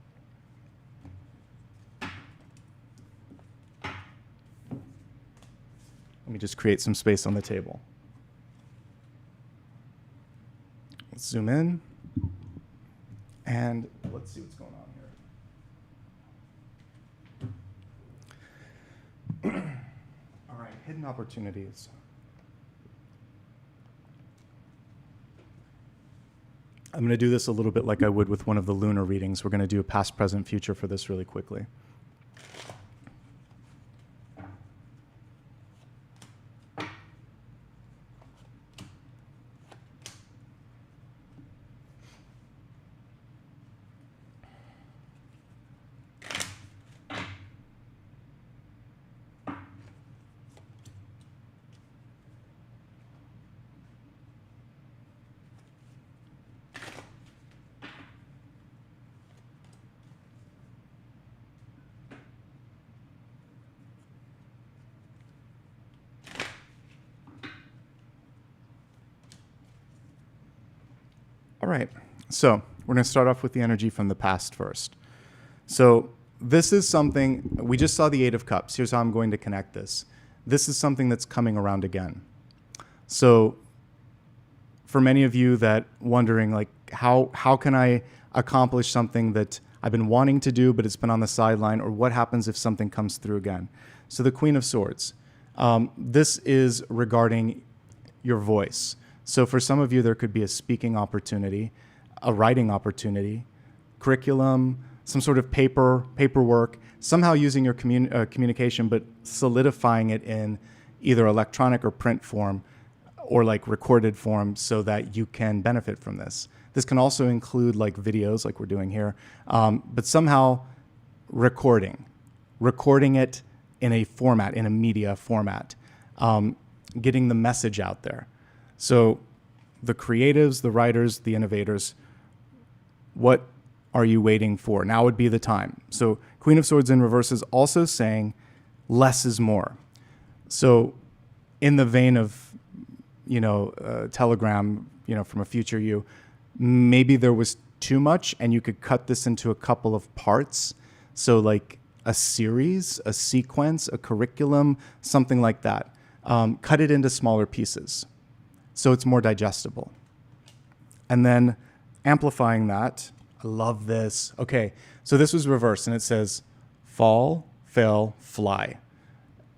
Let me just create some space on the table. Let's zoom in. And let's see what's going on here. All right, hidden opportunities. I'm going to do this a little bit like I would with one of the lunar readings. We're going to do a past, present, future for this really quickly. All right, so we're going to start off with the energy from the past first. So this is something, we just saw the 8 of Cups. Here's how I'm going to connect this. This is something that's coming around again. So for many of you that wondering, like, how can I accomplish something that I've been wanting to do, but it's been on the sideline, or what happens if something comes through again? So the Queen of Swords. This is regarding your voice. So for some of you, there could be a speaking opportunity, a writing opportunity, curriculum, some sort of paperwork, somehow using your communication, but solidifying it in either electronic or print form, or like recorded form, so that you can benefit from this. This can also include like videos like we're doing here, but somehow recording it in a format, in a media format, getting the message out there. So the creatives, the writers, the innovators, what are you waiting for? Now would be the time. So Queen of Swords in reverse is also saying less is more. So in the vein of, telegram, from a future you, maybe there was too much and you could cut this into a couple of parts. So like a series, a sequence, a curriculum, something like that. Cut it into smaller pieces so it's more digestible. And then amplifying that, I love this. Okay, so this was reversed, and it says fall, fail, fly.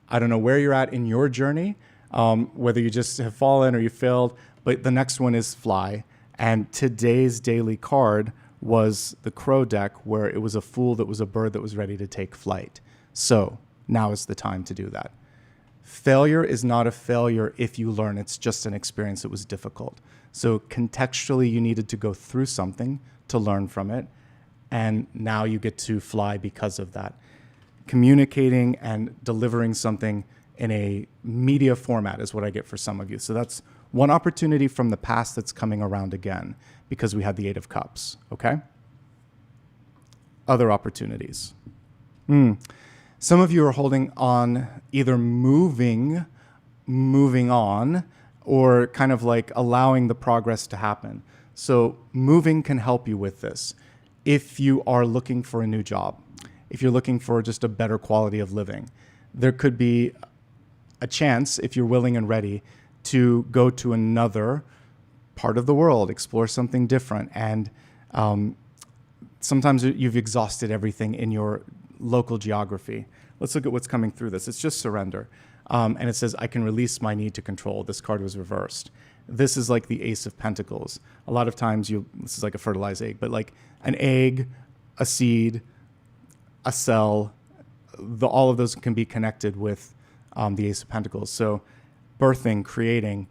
I don't know where you're at in your journey, whether you just have fallen or you failed, but the next one is fly. And today's daily card was the Crow deck, where it was a fool that was a bird that was ready to take flight. So now is the time to do that. Failure is not a failure if you learn. It's just an experience that was difficult. So contextually, you needed to go through something to learn from it. And now you get to fly because of that. Communicating and delivering something in a media format is what I get for some of you. So that's one opportunity from the past that's coming around again because we had the Eight of Cups, okay? Other opportunities. Some of you are holding on, either moving on, or kind of like allowing the progress to happen. So moving can help you with this. If you are looking for a new job, if you're looking for just a better quality of living, there could be a chance, if you're willing and ready, to go to another part of the world, explore something different. And sometimes you've exhausted everything in your local geography. Let's look at what's coming through this. It's just surrender. And it says, I can release my need to control. This card was reversed. This is like the Ace of Pentacles. A lot of times this is like a fertilized egg, but like an egg, a seed, a cell, all of those can be connected with the Ace of Pentacles. So birthing, creating.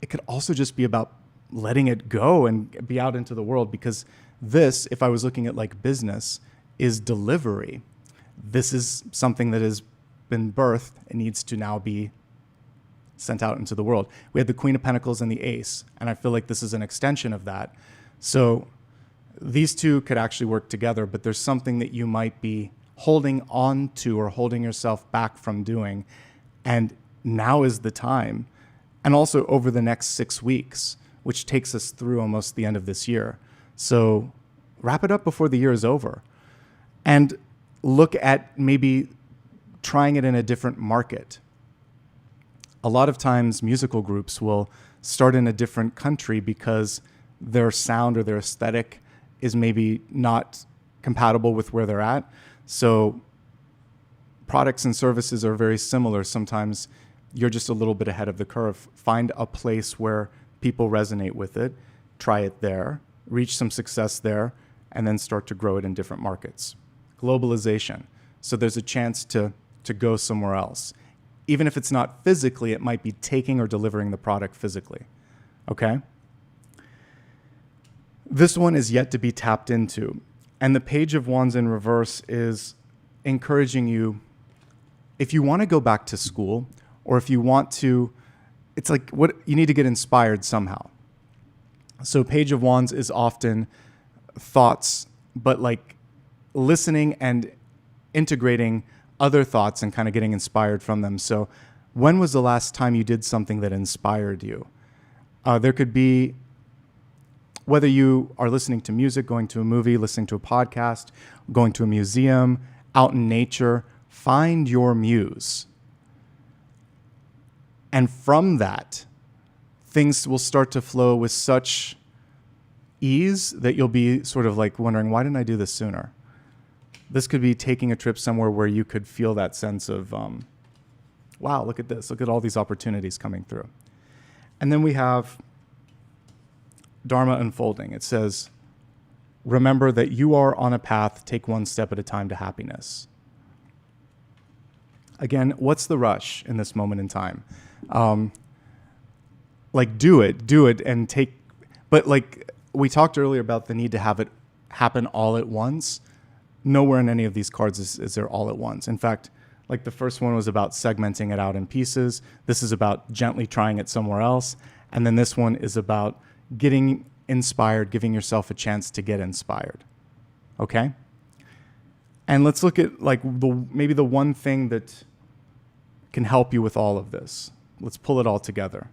It could also just be about letting it go and be out into the world, because this, if I was looking at like business, is delivery. This is something that has been birthed and needs to now be sent out into the world. We had the Queen of Pentacles and the Ace, and I feel like this is an extension of that. So these two could actually work together, but there's something that you might be holding on to or holding yourself back from doing. And now is the time. And also over the next 6 weeks, which takes us through almost the end of this year. So wrap it up before the year is over. And look at maybe trying it in a different market. A lot of times musical groups will start in a different country because their sound or their aesthetic is maybe not compatible with where they're at. So products and services are very similar. Sometimes you're just a little bit ahead of the curve. Find a place where people resonate with it, try it there, reach some success there, and then start to grow it in different markets. Globalization. So there's a chance to go somewhere else. Even if it's not physically, it might be taking or delivering the product physically. Okay? This one is yet to be tapped into. And the Page of Wands in reverse is encouraging you, if you want to go back to school, or if you want to, it's like what you need to get inspired somehow. So Page of Wands is often thoughts, but like listening and integrating other thoughts and kind of getting inspired from them. So when was the last time you did something that inspired you? There could be, whether you are listening to music, going to a movie, listening to a podcast, going to a museum, out in nature, find your muse. And from that, things will start to flow with such ease that you'll be sort of like wondering, why didn't I do this sooner? This could be taking a trip somewhere where you could feel that sense of, wow, look at this. Look at all these opportunities coming through. And then we have Dharma unfolding. It says, remember that you are on a path, take one step at a time to happiness. Again, what's the rush in this moment in time? Like do it and take, but like we talked earlier about the need to have it happen all at once. Nowhere in any of these cards is there all at once. In fact, like the first one was about segmenting it out in pieces. This is about gently trying it somewhere else. And then this one is about getting inspired, giving yourself a chance to get inspired. Okay? And let's look at like maybe the one thing that can help you with all of this. Let's pull it all together.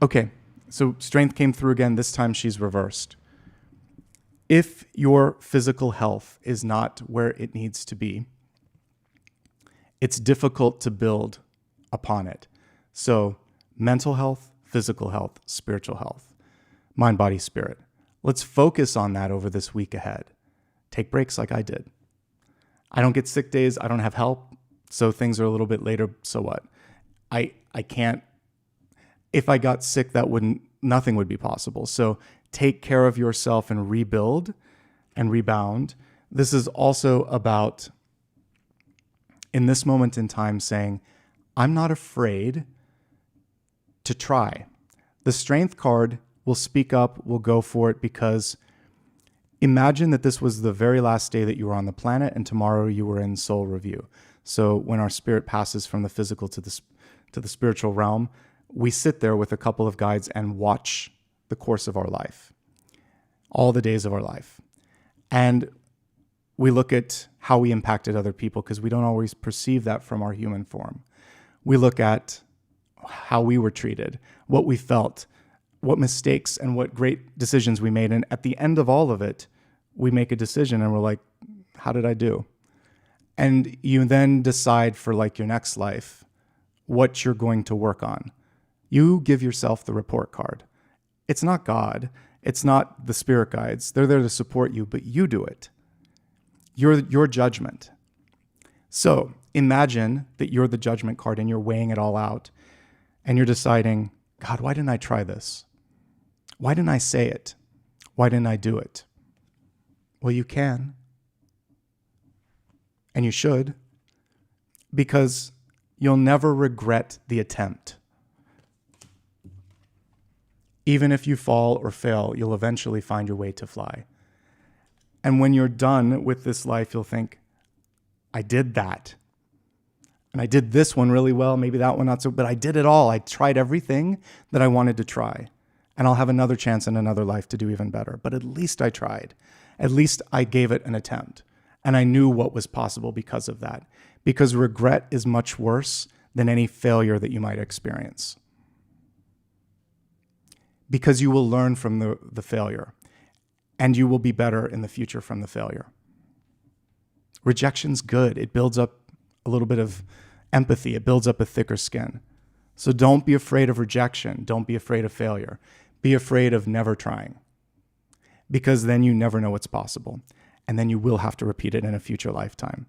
Okay, so strength came through again. This time she's reversed. If your physical health is not where it needs to be, it's difficult to build upon it. So mental health, physical health, spiritual health, mind, body, spirit. Let's focus on that over this week ahead. Take breaks like I did. I don't get sick days. I don't have help. So things are a little bit later. So what? I can't, if I got sick, nothing would be possible. So take care of yourself and rebuild and rebound. This is also about, in this moment in time, saying, I'm not afraid to try. The strength card will speak up, will go for it, because imagine that this was the very last day that you were on the planet and tomorrow you were in soul review. So when our spirit passes from the physical to the spiritual realm, we sit there with a couple of guides and watch the course of our life, all the days of our life. And we look at how we impacted other people, because we don't always perceive that from our human form. We look at how we were treated, what we felt, what mistakes and what great decisions we made. And at the end of all of it, we make a decision and we're like, how did I do? And you then decide for like your next life what you're going to work on. You give yourself the report card. It's not God. It's not the spirit guides. They're there to support you, but you do it. Your judgment. So imagine that you're the judgment card and you're weighing it all out and you're deciding, God, why didn't I try this? Why didn't I say it? Why didn't I do it? Well, you can. And you should, because you'll never regret the attempt. Even if you fall or fail, you'll eventually find your way to fly. And when you're done with this life, you'll think, I did that. And I did this one really well, maybe that one not so, but I did it all. I tried everything that I wanted to try. And I'll have another chance in another life to do even better. But at least I tried. At least I gave it an attempt. And I knew what was possible because of that. Because regret is much worse than any failure that you might experience. Because you will learn from the failure. And you will be better in the future from the failure. Rejection's good. It builds up a little bit of empathy. It builds up a thicker skin. So don't be afraid of rejection. Don't be afraid of failure. Be afraid of never trying. Because then you never know what's possible. And then you will have to repeat it in a future lifetime.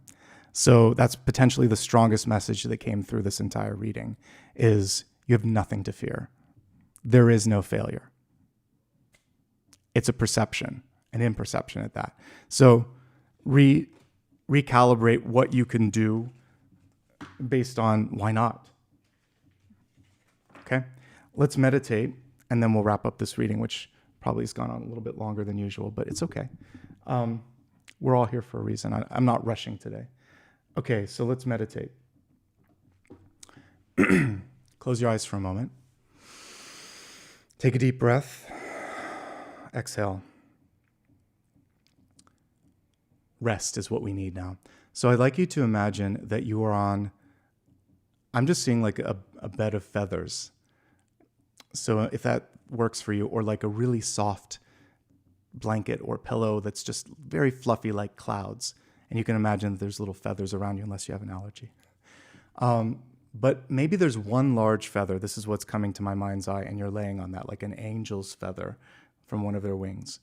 So that's potentially the strongest message that came through this entire reading, is you have nothing to fear. There is no failure. It's a perception, an imperception at that. So recalibrate what you can do based on why not. Okay? Let's meditate, and then we'll wrap up this reading, which probably has gone on a little bit longer than usual, but it's okay. We're all here for a reason. I'm not rushing today. Okay, so let's meditate. Close your eyes for a moment. Take a deep breath. Exhale. Rest is what we need now. So I'd like you to imagine that you are on, I'm just seeing like a bed of feathers. So if that works for you, or like a really soft blanket or pillow that's just very fluffy like clouds. And you can imagine that there's little feathers around you, unless you have an allergy. But maybe there's one large feather. This is what's coming to my mind's eye, and you're laying on that like an angel's feather from one of their wings.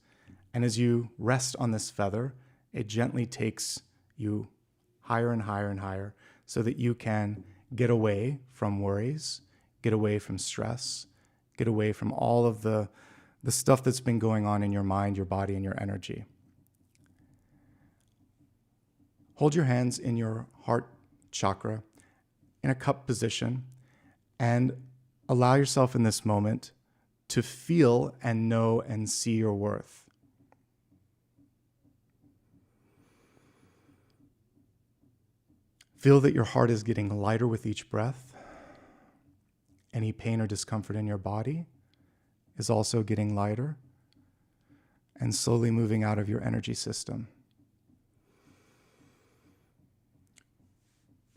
And as you rest on this feather, it gently takes you higher and higher and higher so that you can get away from worries, get away from stress, get away from all of the stuff that's been going on in your mind, your body, and your energy. Hold your hands in your heart chakra in a cup position and allow yourself in this moment to feel and know and see your worth. Feel that your heart is getting lighter with each breath. Any pain or discomfort in your body is also getting lighter and slowly moving out of your energy system.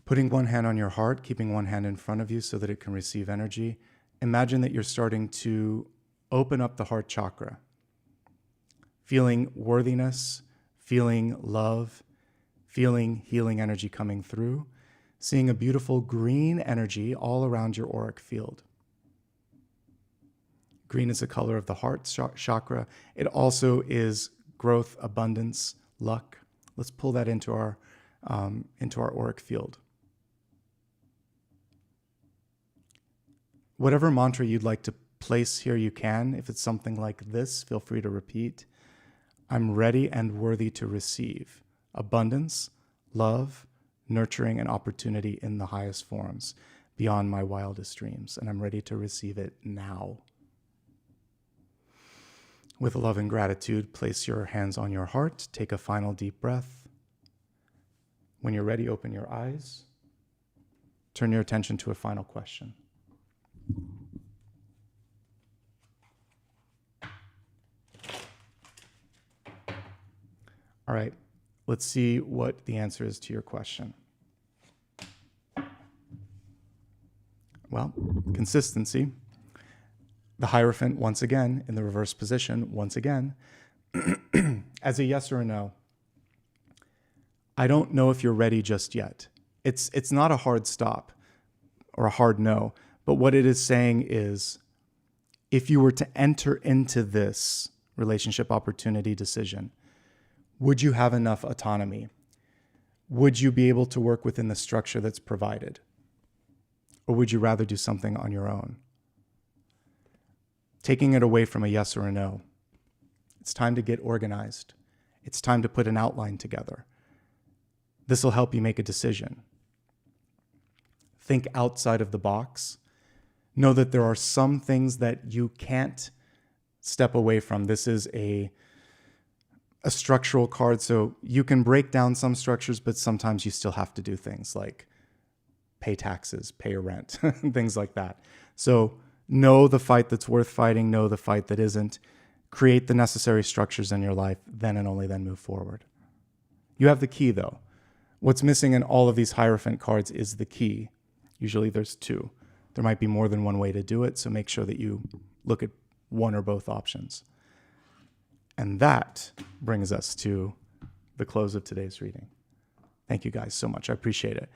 Putting one hand on your heart, keeping one hand in front of you so that it can receive energy, imagine that you're starting to open up the heart chakra, feeling worthiness, feeling love, feeling healing energy coming through, seeing a beautiful green energy all around your auric field. Green is the color of the heart chakra. It also is growth, abundance, luck. Let's pull that into our auric field. Whatever mantra you'd like to place here, you can. If it's something like this, feel free to repeat. I'm ready and worthy to receive abundance, love, nurturing, and opportunity in the highest forms, beyond my wildest dreams. And I'm ready to receive it now. With love and gratitude, place your hands on your heart. Take a final deep breath. When you're ready, open your eyes. Turn your attention to a final question. All right, let's see what the answer is to your question. Well, consistency. The Hierophant, once again, in the reverse position, once again, as a yes or a no. I don't know if you're ready just yet. It's not a hard stop or a hard no, but what it is saying is, if you were to enter into this relationship opportunity decision, would you have enough autonomy? Would you be able to work within the structure that's provided? Or would you rather do something on your own? Taking it away from a yes or a no. It's time to get organized. It's time to put an outline together. This will help you make a decision. Think outside of the box. Know that there are some things that you can't step away from. This is a structural card, so you can break down some structures, but sometimes you still have to do things like pay taxes, pay a rent, things like that. So know the fight that's worth fighting, know the fight that isn't. Create the necessary structures in your life, then and only then move forward. You have the key, though. What's missing in all of these Hierophant cards is the key. Usually there's two. There might be more than one way to do it, so make sure that you look at one or both options. And that brings us to the close of today's reading. Thank you guys so much. I appreciate it.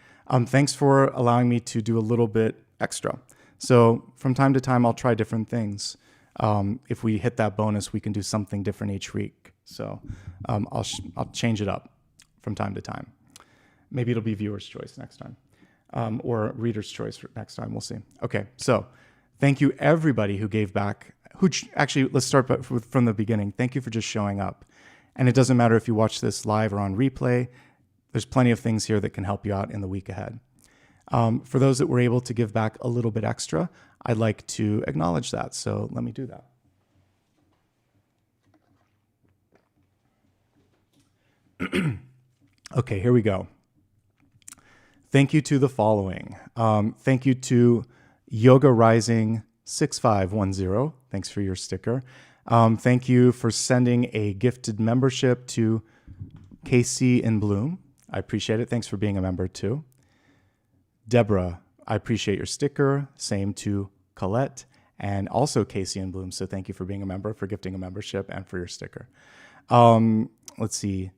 Thanks for allowing me to do a little bit extra. So from time to time, I'll try different things. If we hit that bonus, we can do something different each week. So I'll change it up from time to time. Maybe it'll be viewer's choice next time, or reader's choice next time. We'll see. Okay, so thank you everybody who gave back. Actually, let's start from the beginning. Thank you for just showing up. And it doesn't matter if you watch this live or on replay. There's plenty of things here that can help you out in the week ahead. For those that were able to give back a little bit extra, I'd like to acknowledge that. So let me do that. Okay, here we go. Thank you to the following. Thank you to Yoga Rising 6510. Thanks for your sticker. Thank you for sending a gifted membership to KC in Bloom. I appreciate it. Thanks for being a member too. Deborah, I appreciate your sticker. Same to Colette and also KC in Bloom. So thank you for being a member, for gifting a membership, and for your sticker. Let's see.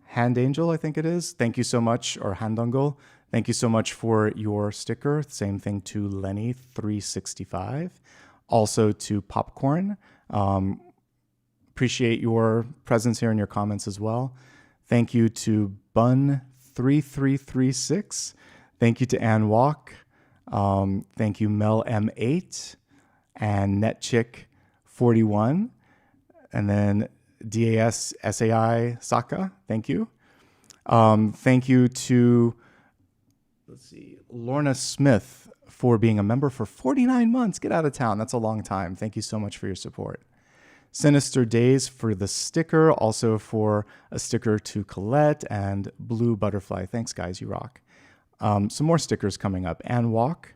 Hand Angel, I think it is. Thank you so much, or Handungle. Thank you so much for your sticker. Same thing to Lenny365. Also to Popcorn. Appreciate your presence here and your comments as well. Thank you to Bun3336. Thank you to Ann Walk. Thank you Mel M8 and NetChick41. And then DAS SAI Saka. Thank you. Thank you to, let's see, Lorna Smith for being a member for 49 months. Get out of town. That's a long time. Thank you so much for your support. Sinister Days for the sticker, also for a sticker to Colette and Blue Butterfly. Thanks, guys. You rock. Some more stickers coming up. Ann Walk,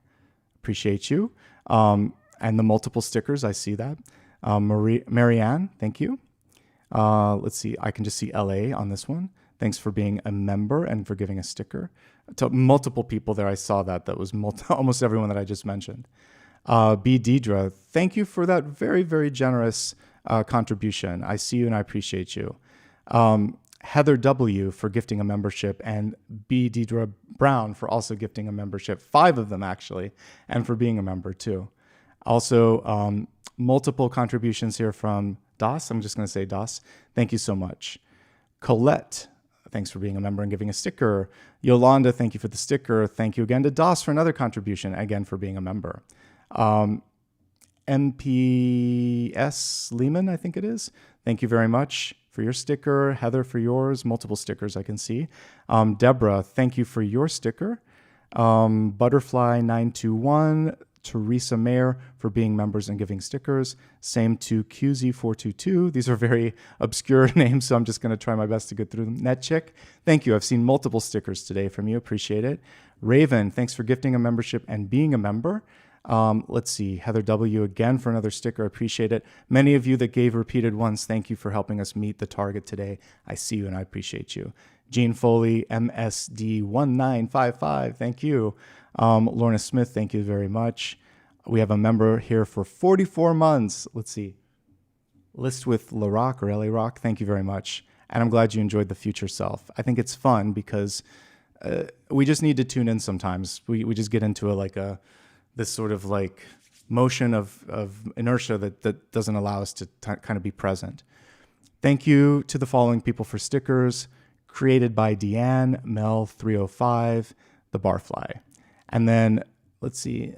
appreciate you. And the multiple stickers, I see that. Marianne, thank you. Let's see, I can just see LA on this one. Thanks for being a member and for giving a sticker. To multiple people there, I saw that was almost everyone that I just mentioned. B. Deidre, thank you for that very, very generous contribution. I see you and I appreciate you. Heather W. for gifting a membership, and B. Deidre Brown for also gifting a membership, 5 of them actually, and for being a member too. Also, multiple contributions here from Das. I'm just going to say Das. Thank you so much. Colette, thanks for being a member and giving a sticker. Yolanda, thank you for the sticker. Thank you again to Das for another contribution, again for being a member. MPS Lehman, I think it is. Thank you very much for your sticker. Heather, for yours. Multiple stickers I can see. Deborah, thank you for your sticker. Butterfly921, Teresa Mayer for being members and giving stickers. Same to QZ422. These are very obscure names, so I'm just going to try my best to get through them. Netchick, thank you. I've seen multiple stickers today from you. Appreciate it. Raven, thanks for gifting a membership and being a member. Let's see, Heather W. again for another sticker. Appreciate it. Many of you that gave repeated ones, thank you for helping us meet the target today. I see you and I appreciate you. Jean Foley, MSD1955, thank you. Lorna Smith, thank you very much. We have a member here for 44 months. Let's see. List with La Rock or LA Rock, thank you very much. And I'm glad you enjoyed the future self. I think it's fun because we just need to tune in sometimes. We just get into this sort of like motion of inertia that doesn't allow us to kind of be present. Thank you to the following people for stickers. Created by Deanne, Mel305, The Barfly. And then, let's see,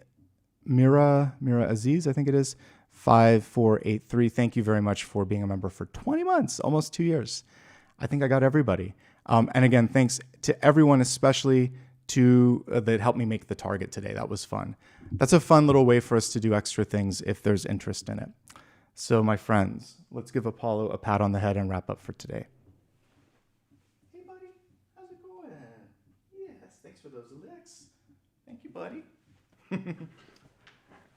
Mira Aziz, I think it is, 5483. Thank you very much for being a member for 20 months, almost 2 years. I think I got everybody. And again, thanks to everyone, especially that helped me make the target today. That was fun. That's a fun little way for us to do extra things if there's interest in it. So my friends, let's give Apollo a pat on the head and wrap up for today. Hey buddy, how's it going? Yes, thanks for those licks. Thank you, buddy.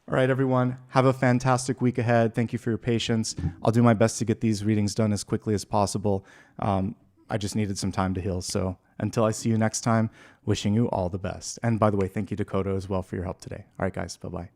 All right, everyone, have a fantastic week ahead. Thank you for your patience. I'll do my best to get these readings done as quickly as possible. I just needed some time to heal. So until I see you next time, wishing you all the best. And by the way, thank you, Dakota, as well for your help today. All right, guys, bye-bye.